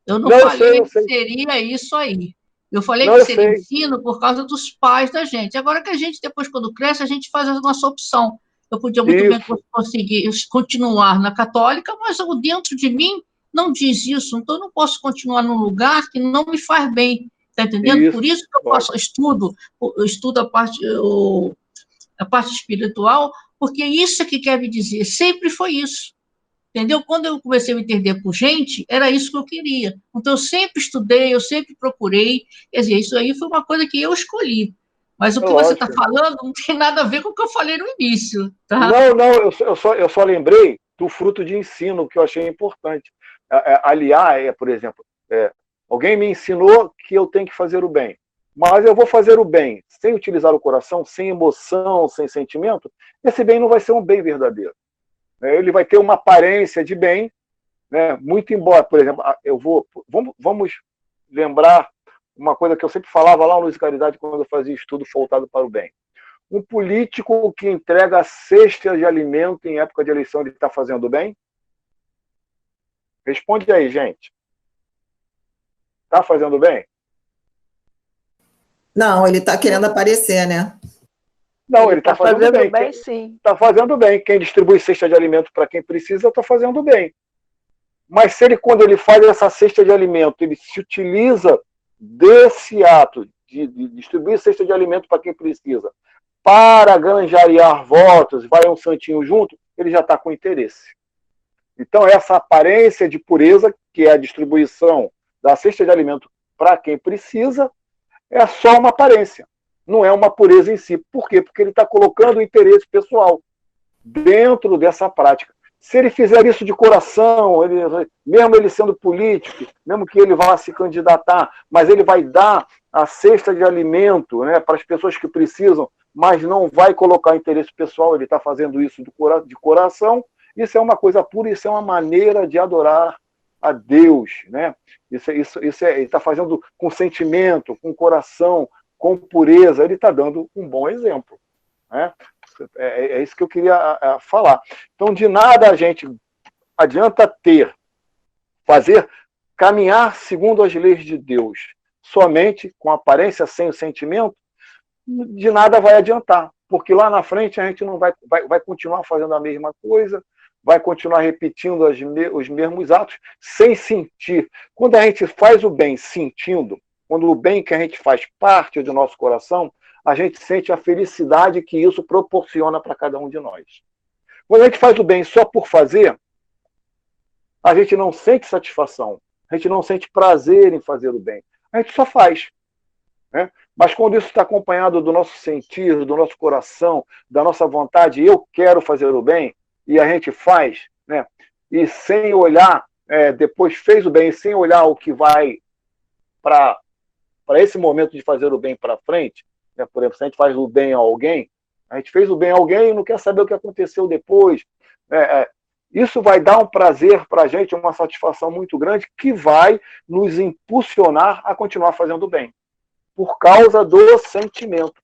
Eu não falei que seria isso aí. Eu falei que seria ensino por causa dos pais da gente. Agora que a gente, depois, quando cresce, a gente faz a nossa opção. Eu podia muito bem conseguir continuar na católica, mas dentro de mim não diz isso. Então, eu não posso continuar num lugar que não me faz bem. Está entendendo? Isso, por isso que eu estudo a parte espiritual, porque isso é que quer me dizer. Sempre foi isso. Entendeu? Quando eu comecei a me entender por gente, era isso que eu queria. Então, eu sempre estudei, eu sempre procurei. Quer dizer, isso aí foi uma coisa que eu escolhi. Mas o que você está falando não tem nada a ver com o que eu falei no início. Tá? Não, eu só lembrei do fruto de ensino, que eu achei importante. Aliar, por exemplo, alguém me ensinou que eu tenho que fazer o bem, mas eu vou fazer o bem sem utilizar o coração, sem emoção, sem sentimento, esse bem não vai ser um bem verdadeiro. Ele vai ter uma aparência de bem, né? Muito embora, por exemplo, vamos lembrar uma coisa que eu sempre falava lá no Luz e Caridade quando eu fazia estudo voltado para o bem. Um político que entrega cesta de alimento em época de eleição, ele está fazendo bem? Responde aí, gente. Está fazendo bem? Não, ele está querendo aparecer, né? Não, ele está fazendo bem, sim. Está fazendo bem. Quem distribui cesta de alimento para quem precisa, está fazendo bem. Mas se ele, quando ele faz essa cesta de alimento, ele se utiliza desse ato de distribuir cesta de alimento para quem precisa, para granjariar votos, vai um santinho junto, ele já está com interesse. Então, essa aparência de pureza, que é a distribuição da cesta de alimento para quem precisa, é só uma aparência. Não é uma pureza em si. Por quê? Porque ele está colocando o interesse pessoal dentro dessa prática. Se ele fizer isso de coração, mesmo ele sendo político, mesmo que ele vá se candidatar, mas ele vai dar a cesta de alimento, né, para as pessoas que precisam, mas não vai colocar interesse pessoal, ele está fazendo isso de coração, Isso é uma coisa pura, isso é uma maneira de adorar a Deus, né? Ele está fazendo com sentimento, com coração, com pureza, ele está dando um bom exemplo, né? É isso que eu queria falar. Então, de nada a gente adianta fazer, caminhar segundo as leis de Deus, somente com aparência, sem o sentimento, de nada vai adiantar, porque lá na frente a gente não vai continuar fazendo a mesma coisa, vai continuar repetindo os mesmos atos, sem sentir. Quando a gente faz o bem sentindo, quando o bem que a gente faz parte do nosso coração, a gente sente a felicidade que isso proporciona para cada um de nós. Quando a gente faz o bem só por fazer, a gente não sente satisfação, a gente não sente prazer em fazer o bem, a gente só faz, né? Mas quando isso está acompanhado do nosso sentir, do nosso coração, da nossa vontade, eu quero fazer o bem, e a gente faz, né? E sem olhar, depois fez o bem, sem olhar o que vai para esse momento de fazer o bem para frente, né? Por exemplo, se a gente faz o bem a alguém, a gente fez o bem a alguém e não quer saber o que aconteceu depois. Isso vai dar um prazer para a gente, uma satisfação muito grande, que vai nos impulsionar a continuar fazendo o bem. Por causa do sentimento,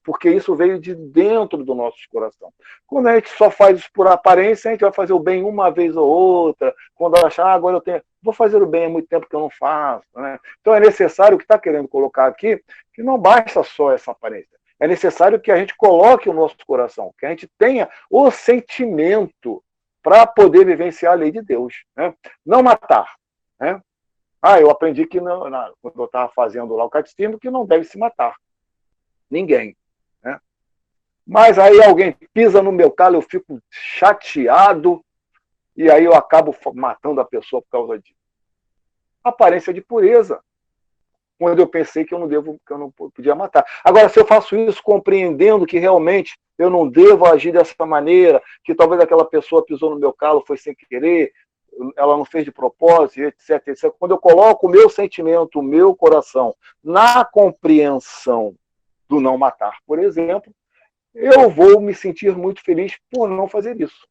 porque isso veio de dentro do nosso coração. Quando a gente só faz isso por aparência, a gente vai fazer o bem uma vez ou outra, quando achar, agora vou fazer o bem há muito tempo que eu não faço, né? Então é necessário, o que está querendo colocar aqui, que não basta só essa aparência. É necessário que a gente coloque o nosso coração, que a gente tenha o sentimento para poder vivenciar a lei de Deus, né? Não matar, né? Eu aprendi que quando eu estava fazendo lá o catecismo, que não deve se matar ninguém, né? Mas aí alguém pisa no meu calo, eu fico chateado, e aí eu acabo matando a pessoa por causa disso. Aparência de pureza, quando eu pensei que eu não podia matar. Agora, se eu faço isso compreendendo que realmente eu não devo agir dessa maneira, que talvez aquela pessoa pisou no meu calo, foi sem querer, ela não fez de propósito, etc, etc. Quando eu coloco o meu sentimento, o meu coração na compreensão do não matar, por exemplo, eu vou me sentir muito feliz por não fazer isso.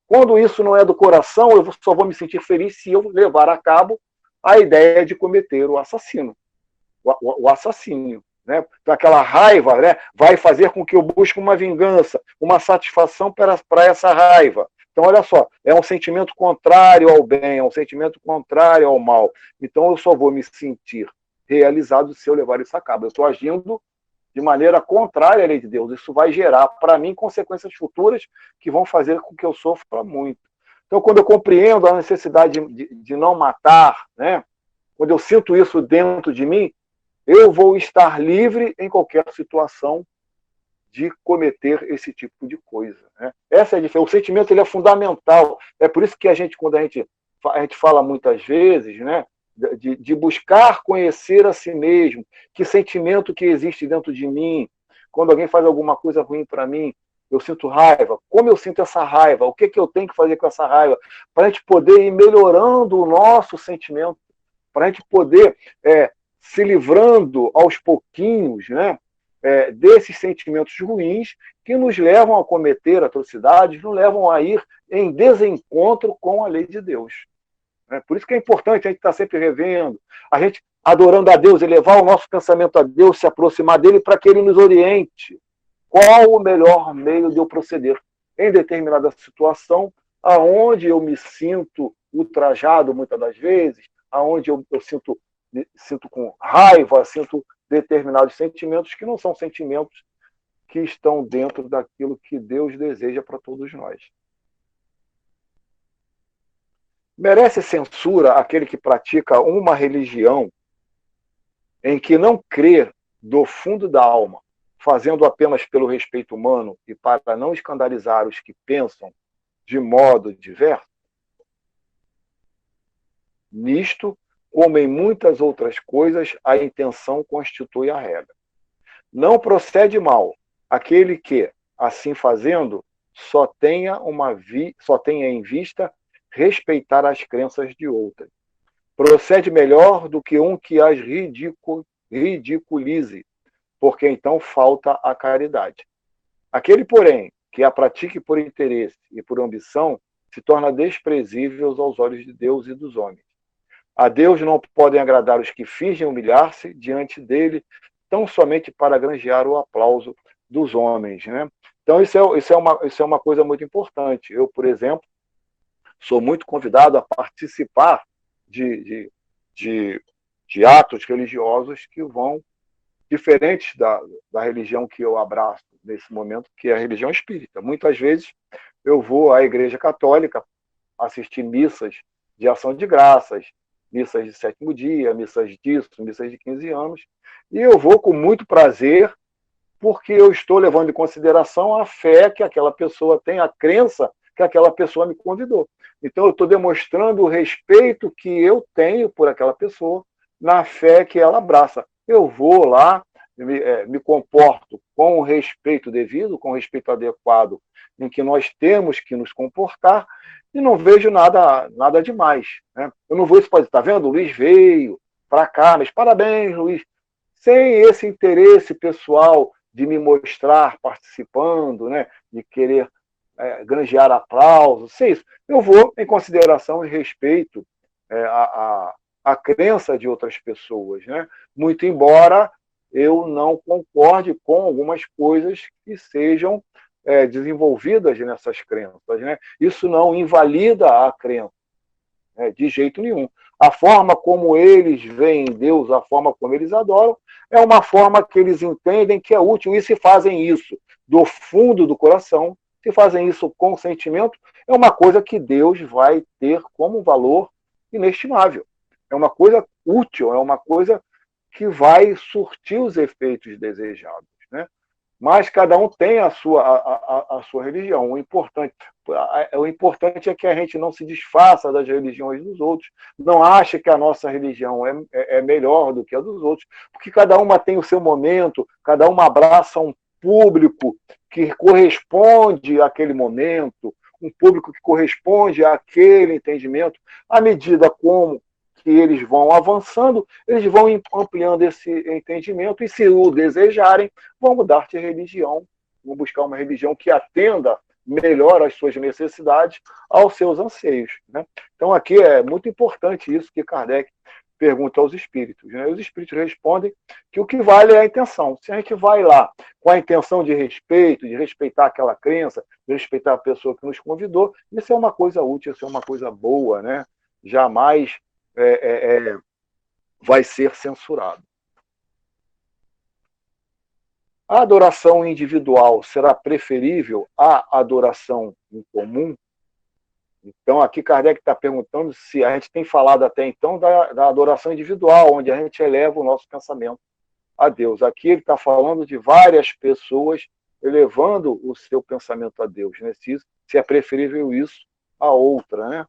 Quando isso não é do coração, eu só vou me sentir feliz se eu levar a cabo a ideia de cometer o assassínio. O assassínio, né? Então, aquela raiva, né, vai fazer com que eu busque uma vingança, uma satisfação para essa raiva. Então, olha só, é um sentimento contrário ao bem, é um sentimento contrário ao mal. Então, eu só vou me sentir realizado se eu levar isso a cabo. Eu estou agindo de maneira contrária à lei de Deus. Isso vai gerar, para mim, consequências futuras que vão fazer com que eu sofra muito. Então, quando eu compreendo a necessidade de não matar, né, quando eu sinto isso dentro de mim, eu vou estar livre em qualquer situação de cometer esse tipo de coisa, né? Essa é a diferença. O sentimento, ele é fundamental. É por isso que quando a gente fala muitas vezes, né, de buscar conhecer a si mesmo, que sentimento que existe dentro de mim. Quando alguém faz alguma coisa ruim para mim, eu sinto raiva. Como eu sinto essa raiva? O que eu tenho que fazer com essa raiva? Para a gente poder ir melhorando o nosso sentimento, para a gente poder se livrando aos pouquinhos, né, desses sentimentos ruins que nos levam a cometer atrocidades, nos levam a ir em desencontro com a lei de Deus. Por isso que é importante a gente estar sempre revendo, a gente adorando a Deus, elevar o nosso pensamento a Deus, se aproximar dele para que ele nos oriente. Qual o melhor meio de eu proceder em determinada situação, aonde eu me sinto ultrajado muitas das vezes, aonde eu sinto com raiva, sinto determinados sentimentos que não são sentimentos que estão dentro daquilo que Deus deseja para todos nós. Merece censura aquele que pratica uma religião em que não crê do fundo da alma, fazendo apenas pelo respeito humano e para não escandalizar os que pensam de modo diverso? Nisto, como em muitas outras coisas, a intenção constitui a regra. Não procede mal aquele que, assim fazendo, só tenha em vista respeitar as crenças de outrem. Procede melhor do que um que as ridiculize, porque então falta a caridade. Aquele, porém, que a pratique por interesse e por ambição se torna desprezível aos olhos de Deus e dos homens. A Deus não podem agradar os que fingem humilhar-se diante dele, tão somente para granjear o aplauso dos homens, né? Então, isso é uma coisa muito importante. Eu, por exemplo, sou muito convidado a participar de atos religiosos que vão diferentes da religião que eu abraço nesse momento, que é a religião espírita. Muitas vezes eu vou à Igreja Católica assistir missas de ação de graças, missas de 7º dia, missas disso, missas de 15 anos, e eu vou com muito prazer, porque eu estou levando em consideração a fé que aquela pessoa tem, a crença que aquela pessoa me convidou. Então, eu estou demonstrando o respeito que eu tenho por aquela pessoa, na fé que ela abraça. Eu vou lá, me comporto com o respeito devido, com o respeito adequado, em que nós temos que nos comportar, e não vejo nada demais, né? Eu não vou, isso pode estar vendo, o Luiz veio para cá, mas parabéns, Luiz, sem esse interesse pessoal de me mostrar participando, né? De querer granjear aplausos, sem isso. Eu vou em consideração e respeito a crença de outras pessoas, né? Muito embora eu não concorde com algumas coisas que sejam desenvolvidas nessas crenças, né? Isso não invalida a crença, né? De jeito nenhum. A forma como eles veem Deus, a forma como eles adoram, é uma forma que eles entendem que é útil, e se fazem isso do fundo do coração, se fazem isso com sentimento, é uma coisa que Deus vai ter como valor inestimável. É uma coisa útil, é uma coisa que vai surtir os efeitos desejados, né? Mas cada um tem a sua religião. O importante é que a gente não se desfaça das religiões dos outros, não ache que a nossa religião é melhor do que a dos outros, porque cada uma tem o seu momento, cada uma abraça um público que corresponde àquele momento, um público que corresponde àquele entendimento. À medida como que eles vão avançando, eles vão ampliando esse entendimento, e se o desejarem, vão mudar de religião, vão buscar uma religião que atenda melhor às suas necessidades, aos seus anseios, né? Então aqui é muito importante isso que Kardec pergunta aos espíritos, né? Os espíritos respondem que o que vale é a intenção. Se a gente vai lá com a intenção de respeito, de respeitar aquela crença, de respeitar a pessoa que nos convidou, isso é uma coisa útil, isso é uma coisa boa, né? Jamais vai ser censurado. A adoração individual será preferível à adoração em comum? Então, aqui Kardec está perguntando se a gente tem falado até então da adoração individual, onde a gente eleva o nosso pensamento a Deus. Aqui ele está falando de várias pessoas elevando o seu pensamento a Deus, né? Se é preferível isso a outra, né?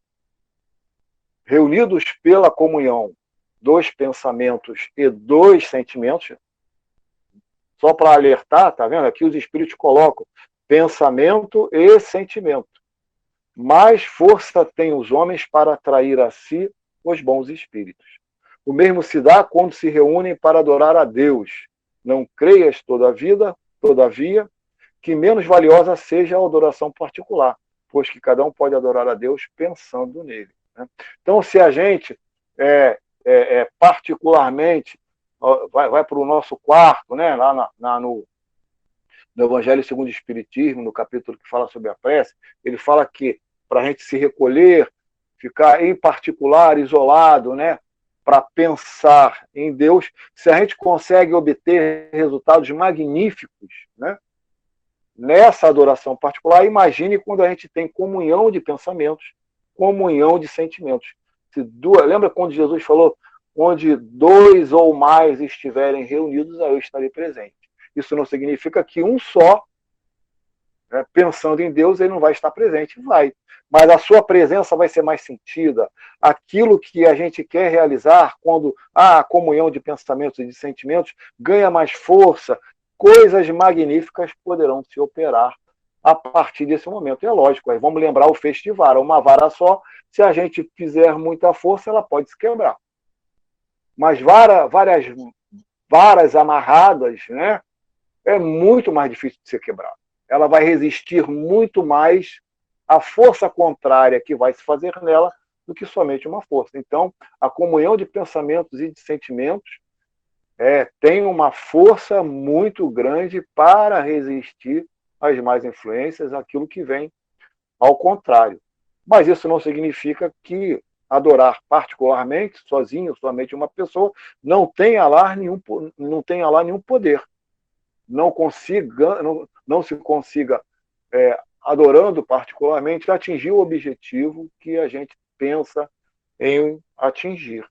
Reunidos pela comunhão dos pensamentos e dos sentimentos, só para alertar, tá vendo? Aqui os espíritos colocam pensamento e sentimento. Mais força têm os homens para atrair a si os bons espíritos. O mesmo se dá quando se reúnem para adorar a Deus. Não creias todavia, que menos valiosa seja a adoração particular, pois que cada um pode adorar a Deus pensando nele, né? Então, se a gente particularmente vai para o nosso quarto, né, lá no Evangelho segundo o Espiritismo, no capítulo que fala sobre a prece, ele fala que para a gente se recolher, ficar em particular, isolado, né, para pensar em Deus, se a gente consegue obter resultados magníficos, né, nessa adoração particular, imagine quando a gente tem comunhão de pensamentos, comunhão de sentimentos. Lembra quando Jesus falou, onde 2 ou mais estiverem reunidos, aí eu estarei presente. Isso não significa que um só, né, pensando em Deus, ele não vai estar presente. Vai. Mas a sua presença vai ser mais sentida. Aquilo que a gente quer realizar, quando a comunhão de pensamentos e de sentimentos ganha mais força, coisas magníficas poderão se operar a partir desse momento. E é lógico, aí vamos lembrar o feixe de vara. Uma vara só, se a gente fizer muita força, ela pode se quebrar. Mas várias varas amarradas, né, é muito mais difícil de ser quebrado. ela vai resistir muito mais à força contrária que vai se fazer nela do que somente uma força. Então, a comunhão de pensamentos e de sentimentos tem uma força muito grande para resistir às más influências, aquilo que vem ao contrário. Mas isso não significa que adorar particularmente, sozinho, somente uma pessoa, não tenha lá nenhum poder. Não se consiga, adorando particularmente, atingir o objetivo que a gente pensa em atingir.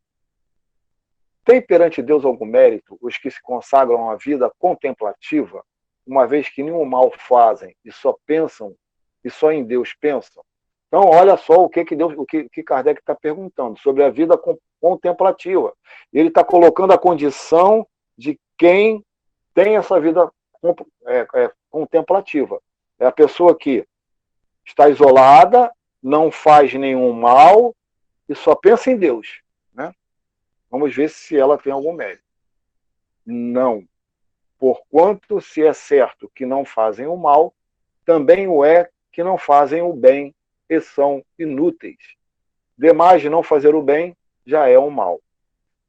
Tem perante Deus algum mérito os que se consagram à vida contemplativa, uma vez que nenhum mal fazem e só pensam, e só em Deus pensam? Então, olha só o que Kardec está perguntando sobre a vida contemplativa. Ele está colocando a condição de quem tem essa vida contemplativa. É a pessoa que está isolada, não faz nenhum mal e só pensa em Deus. Né? Vamos ver se ela tem algum mérito. Não. Porquanto, se é certo que não fazem o mal, também o é que não fazem o bem e são inúteis. Demais de não fazer o bem, já é o mal.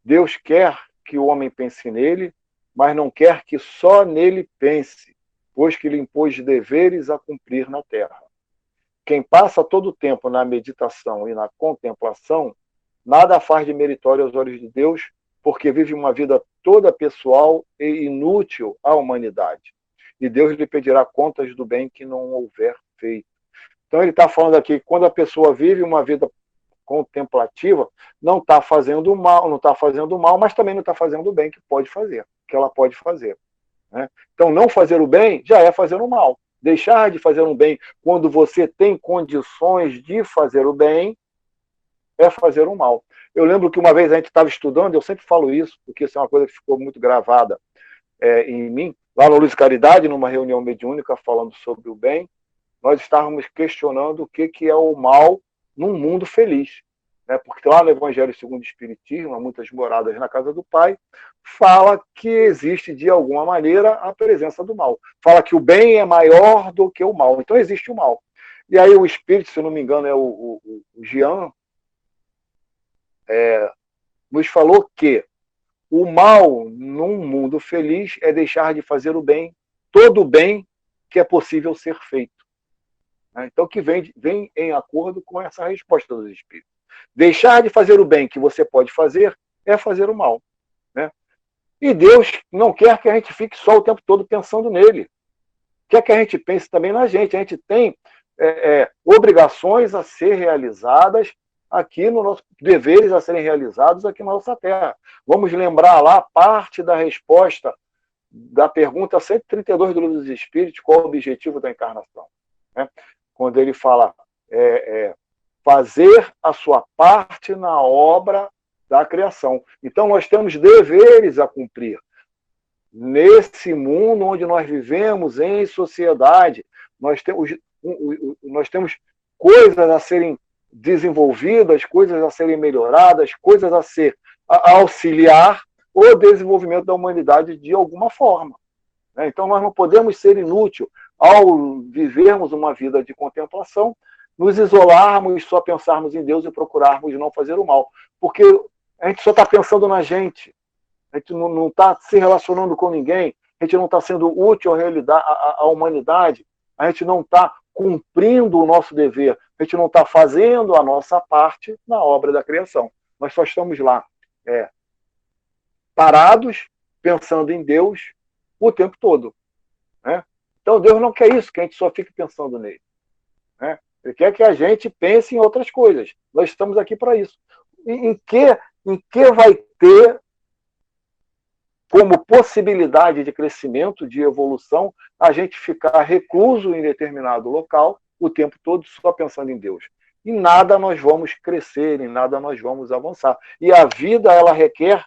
Deus quer que o homem pense nele, mas não quer que só nele pense, pois que lhe impôs deveres a cumprir na terra. Quem passa todo o tempo na meditação e na contemplação, nada faz de meritório aos olhos de Deus, porque vive uma vida toda pessoal e inútil à humanidade. E Deus lhe pedirá contas do bem que não houver feito. Então ele está falando aqui que quando a pessoa vive uma vida contemplativa, não está fazendo mal, mas também não está fazendo o bem que ela pode fazer. Né? Então não fazer o bem já é fazer o mal. Deixar de fazer um bem quando você tem condições de fazer o bem é fazer o mal. Eu lembro que uma vez a gente estava estudando, eu sempre falo isso, porque isso é uma coisa que ficou muito gravada em mim, lá no Luz e Caridade, numa reunião mediúnica falando sobre o bem, nós estávamos questionando o que é o mal num mundo feliz. Né? Porque lá no Evangelho segundo o Espiritismo, há muitas moradas na casa do Pai, fala que existe, de alguma maneira, a presença do mal. Fala que o bem é maior do que o mal. Então existe o mal. E aí o Espírito, se não me engano, é o Jean, nos falou que o mal num mundo feliz é deixar de fazer o bem, todo o bem que é possível ser feito. Então, que vem em acordo com essa resposta dos Espíritos. Deixar de fazer o bem que você pode fazer é fazer o mal. Né? E Deus não quer que a gente fique só o tempo todo pensando nele. Quer que a gente pense também na gente. A gente tem obrigações a ser realizadas aqui no nosso, deveres a serem realizados aqui na nossa Terra. Vamos lembrar lá parte da resposta da pergunta 132 do Livro dos Espíritos, qual o objetivo da encarnação? Né? Quando ele fala fazer a sua parte na obra da criação. Então nós temos deveres a cumprir. Nesse mundo onde nós vivemos em sociedade, nós temos coisas a serem desenvolvidas, coisas a serem melhoradas, coisas a auxiliar o desenvolvimento da humanidade de alguma forma. Então nós não podemos ser inúteis ao vivermos uma vida de contemplação, nos isolarmos, só pensarmos em Deus e procurarmos não fazer o mal. Porque a gente só está pensando na gente, a gente não está se relacionando com ninguém, a gente não está sendo útil à humanidade, a gente não está cumprindo o nosso dever, a gente não está fazendo a nossa parte na obra da criação. Nós só estamos lá parados, pensando em Deus o tempo todo. Né? Então Deus não quer isso, que a gente só fique pensando nele. Né? Ele quer que a gente pense em outras coisas. Nós estamos aqui para isso. Em que vai ter como possibilidade de crescimento, de evolução, a gente ficar recluso em determinado local o tempo todo só pensando em Deus? Em nada nós vamos crescer, em nada nós vamos avançar. E a vida, ela requer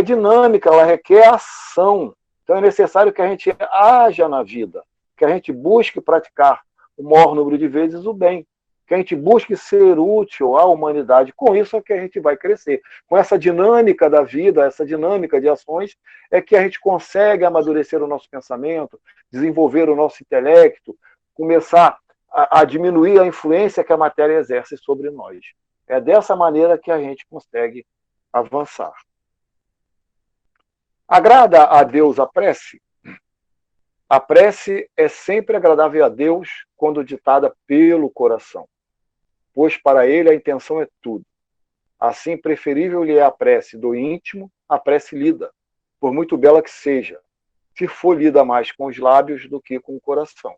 dinâmica, ela requer ação. Então é necessário que a gente haja na vida, que a gente busque praticar o maior número de vezes o bem. que a gente busque ser útil à humanidade. Com isso é que a gente vai crescer. Com essa dinâmica da vida, essa dinâmica de ações, é que a gente consegue amadurecer o nosso pensamento, desenvolver o nosso intelecto, começar a diminuir a influência que a matéria exerce sobre nós. É dessa maneira que a gente consegue avançar. Agrada a Deus a prece? A prece é sempre agradável a Deus quando ditada pelo coração, pois para ele a intenção é tudo. Assim, preferível lhe é a prece do íntimo, a prece lida, por muito bela que seja, se for lida mais com os lábios do que com o coração.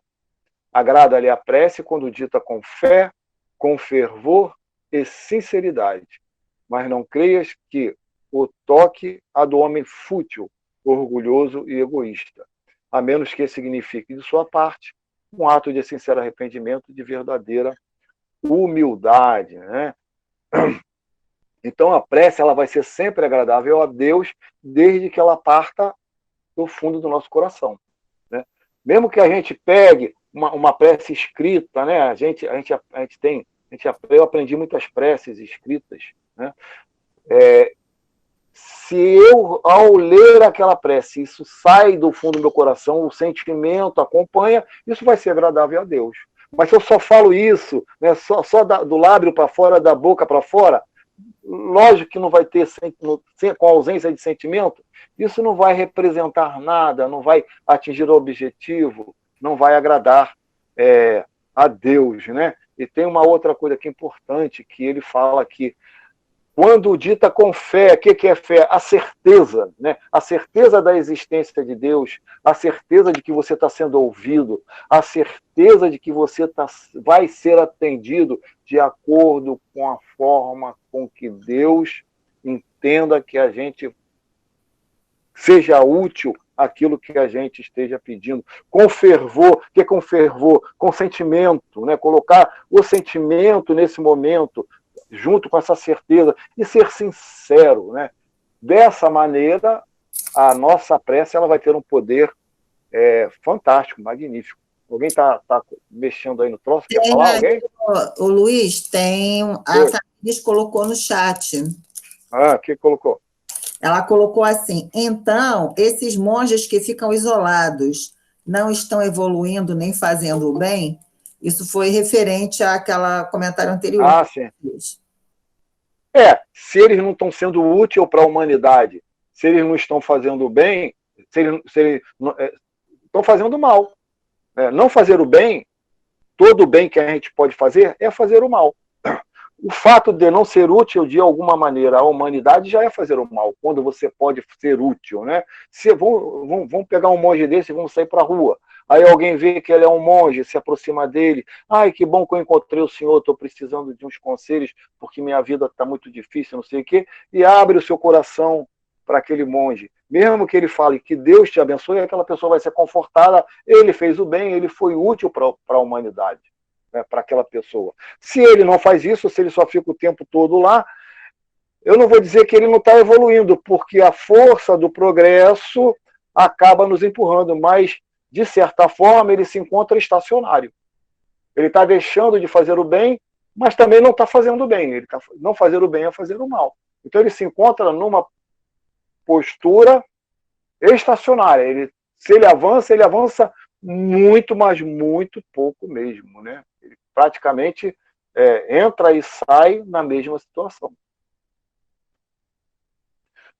Agrada-lhe a prece quando dita com fé, com fervor e sinceridade, mas não creias que o toque a do homem fútil, orgulhoso e egoísta, a menos que signifique de sua parte um ato de sincero arrependimento, de verdadeira humildade, né? Então a prece ela vai ser sempre agradável a Deus, desde que ela parta do fundo do nosso coração, né? Mesmo que a gente pegue uma prece escrita, né? Eu aprendi muitas preces escritas, né? Se eu, ao ler aquela prece, isso sai do fundo do meu coração, o sentimento acompanha, isso vai ser agradável a Deus. Mas se eu só falo isso, né, só do lábio para fora, da boca para fora, lógico que não vai ter, com a ausência de sentimento, isso não vai representar nada, não vai atingir o objetivo, não vai agradar a Deus, né? E tem uma outra coisa que é importante, que ele fala que quando dita com fé, o que é fé? A certeza, né? A certeza da existência de Deus, a certeza de que você está sendo ouvido, a certeza de que você vai ser atendido de acordo com a forma com que Deus entenda que a gente seja útil aquilo que a gente esteja pedindo. Com fervor, o que é com fervor? Com sentimento, né? Colocar o sentimento nesse momento, junto com essa certeza, e ser sincero, né? Dessa maneira, a nossa prece ela vai ter um poder fantástico, magnífico. Alguém está mexendo aí no troço? Quer falar? Alguém? O Luiz, a Família colocou no chat. O que colocou? Ela colocou assim: então, esses monges que ficam isolados não estão evoluindo nem fazendo o bem? Isso foi referente àquele comentário anterior. Ah, sim. Se eles não estão sendo úteis para a humanidade, se eles não estão fazendo o bem, se eles estão fazendo mal. Não fazer o bem, todo o bem que a gente pode fazer é fazer o mal. O fato de não ser útil de alguma maneira à humanidade já é fazer o mal, quando você pode ser útil, né? Vamos pegar um monge desse e vamos sair para a rua. Aí alguém vê que ele é um monge, se aproxima dele. Ai, que bom que eu encontrei o senhor, estou precisando de uns conselhos, porque minha vida está muito difícil, não sei o quê. E abre o seu coração para aquele monge. Mesmo que ele fale que Deus te abençoe, aquela pessoa vai ser confortada, ele fez o bem, ele foi útil para a humanidade, né, para aquela pessoa. Se ele não faz isso, se ele só fica o tempo todo lá, eu não vou dizer que ele não está evoluindo, porque a força do progresso acaba nos empurrando, mas de certa forma, ele se encontra estacionário. Ele está deixando de fazer o bem, mas também não está fazendo o bem. Não fazer o bem é fazer o mal. Então, ele se encontra numa postura estacionária. Se ele avança muito, mas muito pouco mesmo, né? Ele praticamente entra e sai na mesma situação.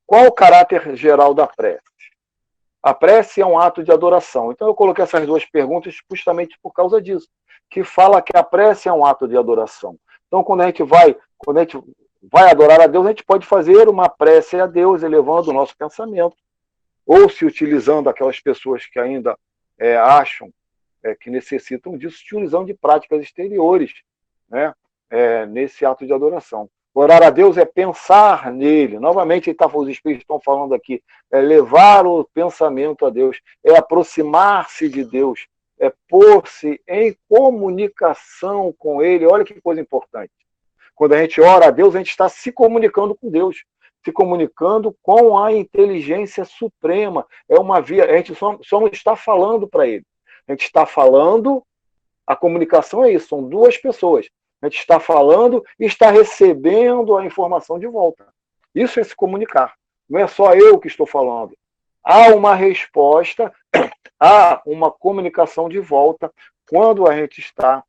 Qual o caráter geral da prece? A prece é um ato de adoração. Então eu coloquei essas duas perguntas justamente por causa disso, que fala que a prece é um ato de adoração. Então quando a gente vai adorar a Deus, a gente pode fazer uma prece a Deus, elevando o nosso pensamento, ou se utilizando aquelas pessoas que ainda acham que necessitam disso, utilizando de práticas exteriores, né, nesse ato de adoração. Orar a Deus é pensar nele. Novamente, os Espíritos estão falando aqui. É levar o pensamento a Deus. É aproximar-se de Deus. É pôr-se em comunicação com Ele. Olha que coisa importante. Quando a gente ora a Deus, a gente está se comunicando com Deus. Se comunicando com a inteligência suprema. É uma via. A gente só não está falando para Ele. A gente está falando. A comunicação é isso. São duas pessoas. A gente está falando e está recebendo a informação de volta. Isso é se comunicar. Não é só eu que estou falando. Há uma resposta, há uma comunicação de volta quando a gente está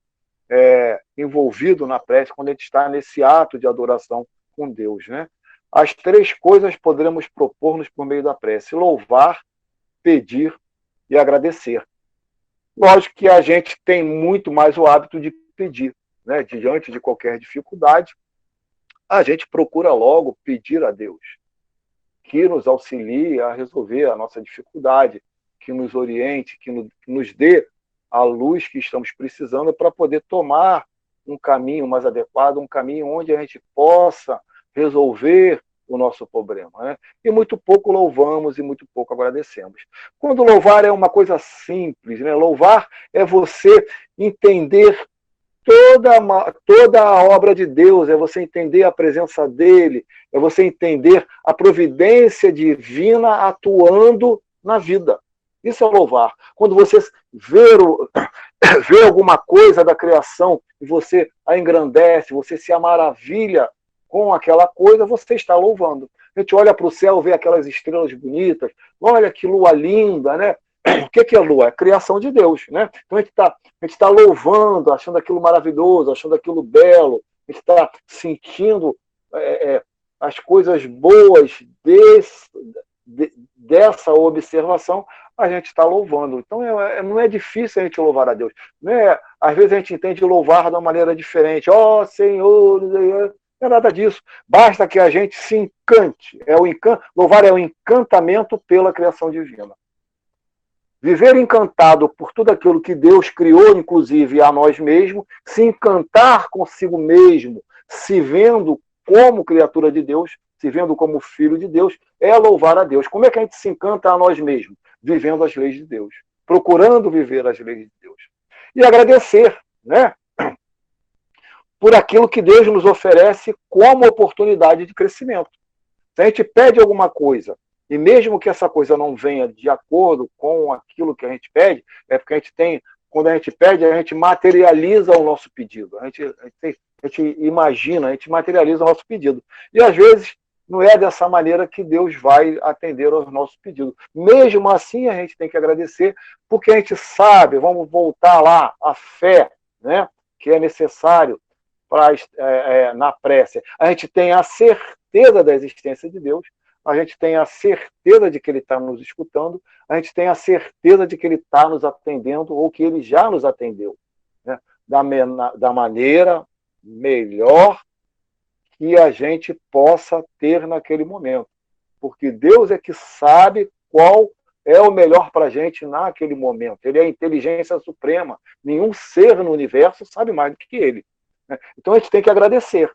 envolvido na prece, quando a gente está nesse ato de adoração com Deus, né? As 3 coisas poderemos propor-nos por meio da prece: louvar, pedir e agradecer. Lógico que a gente tem muito mais o hábito de pedir, né? Diante de qualquer dificuldade, a gente procura logo pedir a Deus que nos auxilie a resolver a nossa dificuldade, que nos oriente, que nos dê a luz que estamos precisando para poder tomar um caminho mais adequado, um caminho onde a gente possa resolver o nosso problema, né? E muito pouco louvamos e muito pouco agradecemos. Quando louvar é uma coisa simples, né? Louvar é você entender toda a obra de Deus, é você entender a presença dele, é você entender a providência divina atuando na vida. Isso é louvar. Quando você vê alguma coisa da criação e você a engrandece, você se maravilha com aquela coisa, você está louvando. A gente olha para o céu, vê aquelas estrelas bonitas, olha que lua linda, né? O que é lua? É a criação de Deus, né? Então a gente está louvando, achando aquilo maravilhoso, achando aquilo belo, a gente está sentindo as coisas boas dessa observação, a gente está louvando. Então não é difícil a gente louvar a Deus. Né? Às vezes a gente entende louvar de uma maneira diferente. Ó Senhor, não é nada disso. Basta que a gente se encante. Louvar é o encantamento pela criação divina. Viver encantado por tudo aquilo que Deus criou, inclusive a nós mesmos, se encantar consigo mesmo, se vendo como criatura de Deus, se vendo como filho de Deus, é louvar a Deus. Como é que a gente se encanta a nós mesmos? Vivendo as leis de Deus, procurando viver as leis de Deus. E agradecer, né? Por aquilo que Deus nos oferece como oportunidade de crescimento. Se a gente pede alguma coisa, e mesmo que essa coisa não venha de acordo com aquilo que a gente pede, é porque a gente tem, quando a gente pede, a gente materializa o nosso pedido. A gente imagina, a gente materializa o nosso pedido. E às vezes não é dessa maneira que Deus vai atender aos nossos pedidos. Mesmo assim, a gente tem que agradecer, porque a gente sabe, vamos voltar lá, a fé, né, que é necessário na prece. A gente tem a certeza da existência de Deus, a gente tem a certeza de que Ele está nos escutando, a gente tem a certeza de que Ele está nos atendendo ou que Ele já nos atendeu, né? Da maneira melhor que a gente possa ter naquele momento. Porque Deus é que sabe qual é o melhor para a gente naquele momento. Ele é a inteligência suprema. Nenhum ser no universo sabe mais do que Ele, né? Então a gente tem que agradecer.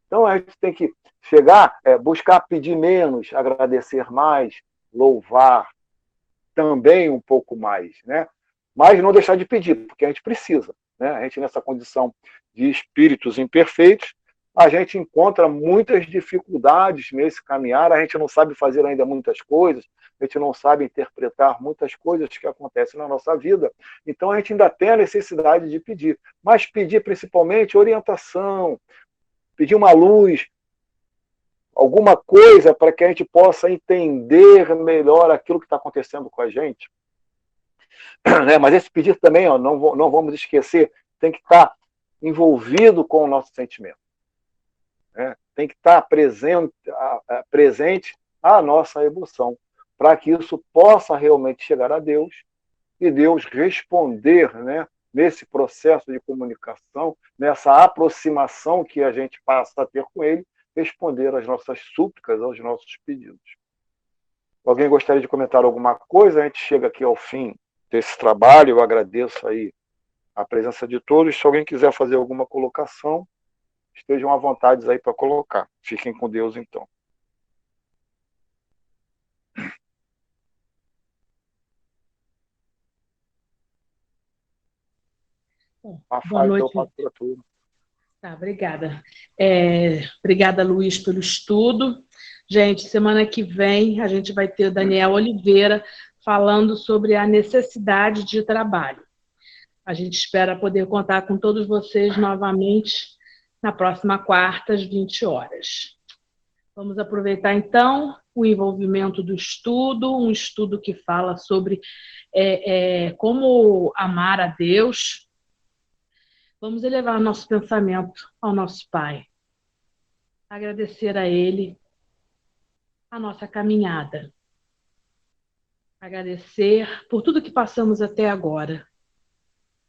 Então a gente tem que chegar, buscar pedir menos, agradecer mais, louvar também um pouco mais, né? Mas não deixar de pedir, porque a gente precisa, né? A gente, nessa condição de espíritos imperfeitos, a gente encontra muitas dificuldades nesse caminhar, a gente não sabe fazer ainda muitas coisas, a gente não sabe interpretar muitas coisas que acontecem na nossa vida, então a gente ainda tem a necessidade de pedir, mas pedir principalmente orientação, pedir uma luz, alguma coisa para que a gente possa entender melhor aquilo que está acontecendo com a gente. Mas esse pedido também, não vamos esquecer, tem que estar envolvido com o nosso sentimento. Tem que estar presente a nossa emoção, para que isso possa realmente chegar a Deus e Deus responder, né, nesse processo de comunicação, nessa aproximação que a gente passa a ter com Ele, responder às nossas súplicas, aos nossos pedidos. Alguém gostaria de comentar alguma coisa? A gente chega aqui ao fim desse trabalho, eu agradeço aí a presença de todos. Se alguém quiser fazer alguma colocação, estejam à vontade aí para colocar. Fiquem com Deus, então. Boa noite. Eu passo para tudo. Tá, obrigada. Obrigada, Luiz, pelo estudo. Gente, semana que vem a gente vai ter o Daniel Oliveira falando sobre a necessidade de trabalho. A gente espera poder contar com todos vocês novamente na próxima quarta, às 20 horas. Vamos aproveitar, então, o envolvimento do estudo, um estudo que fala sobre como amar a Deus. Vamos elevar nosso pensamento ao nosso Pai. Agradecer a Ele a nossa caminhada. Agradecer por tudo que passamos até agora.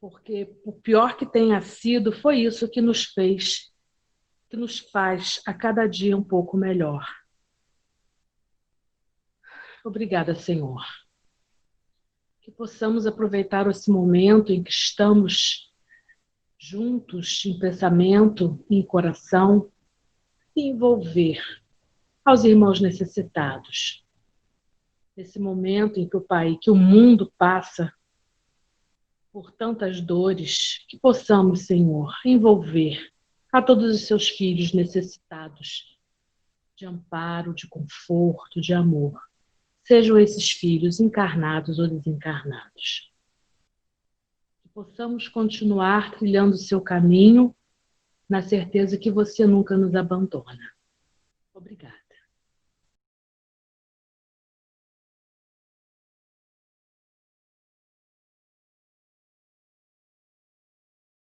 Porque o pior que tenha sido foi isso que nos fez, que nos faz a cada dia um pouco melhor. Obrigada, Senhor. Que possamos aproveitar esse momento em que estamos juntos em pensamento e em coração e envolver aos irmãos necessitados. Nesse momento em que o mundo passa por tantas dores, que possamos, Senhor, envolver a todos os seus filhos necessitados de amparo, de conforto, de amor. Sejam esses filhos encarnados ou desencarnados. Que possamos continuar trilhando o seu caminho, na certeza que você nunca nos abandona. Obrigada.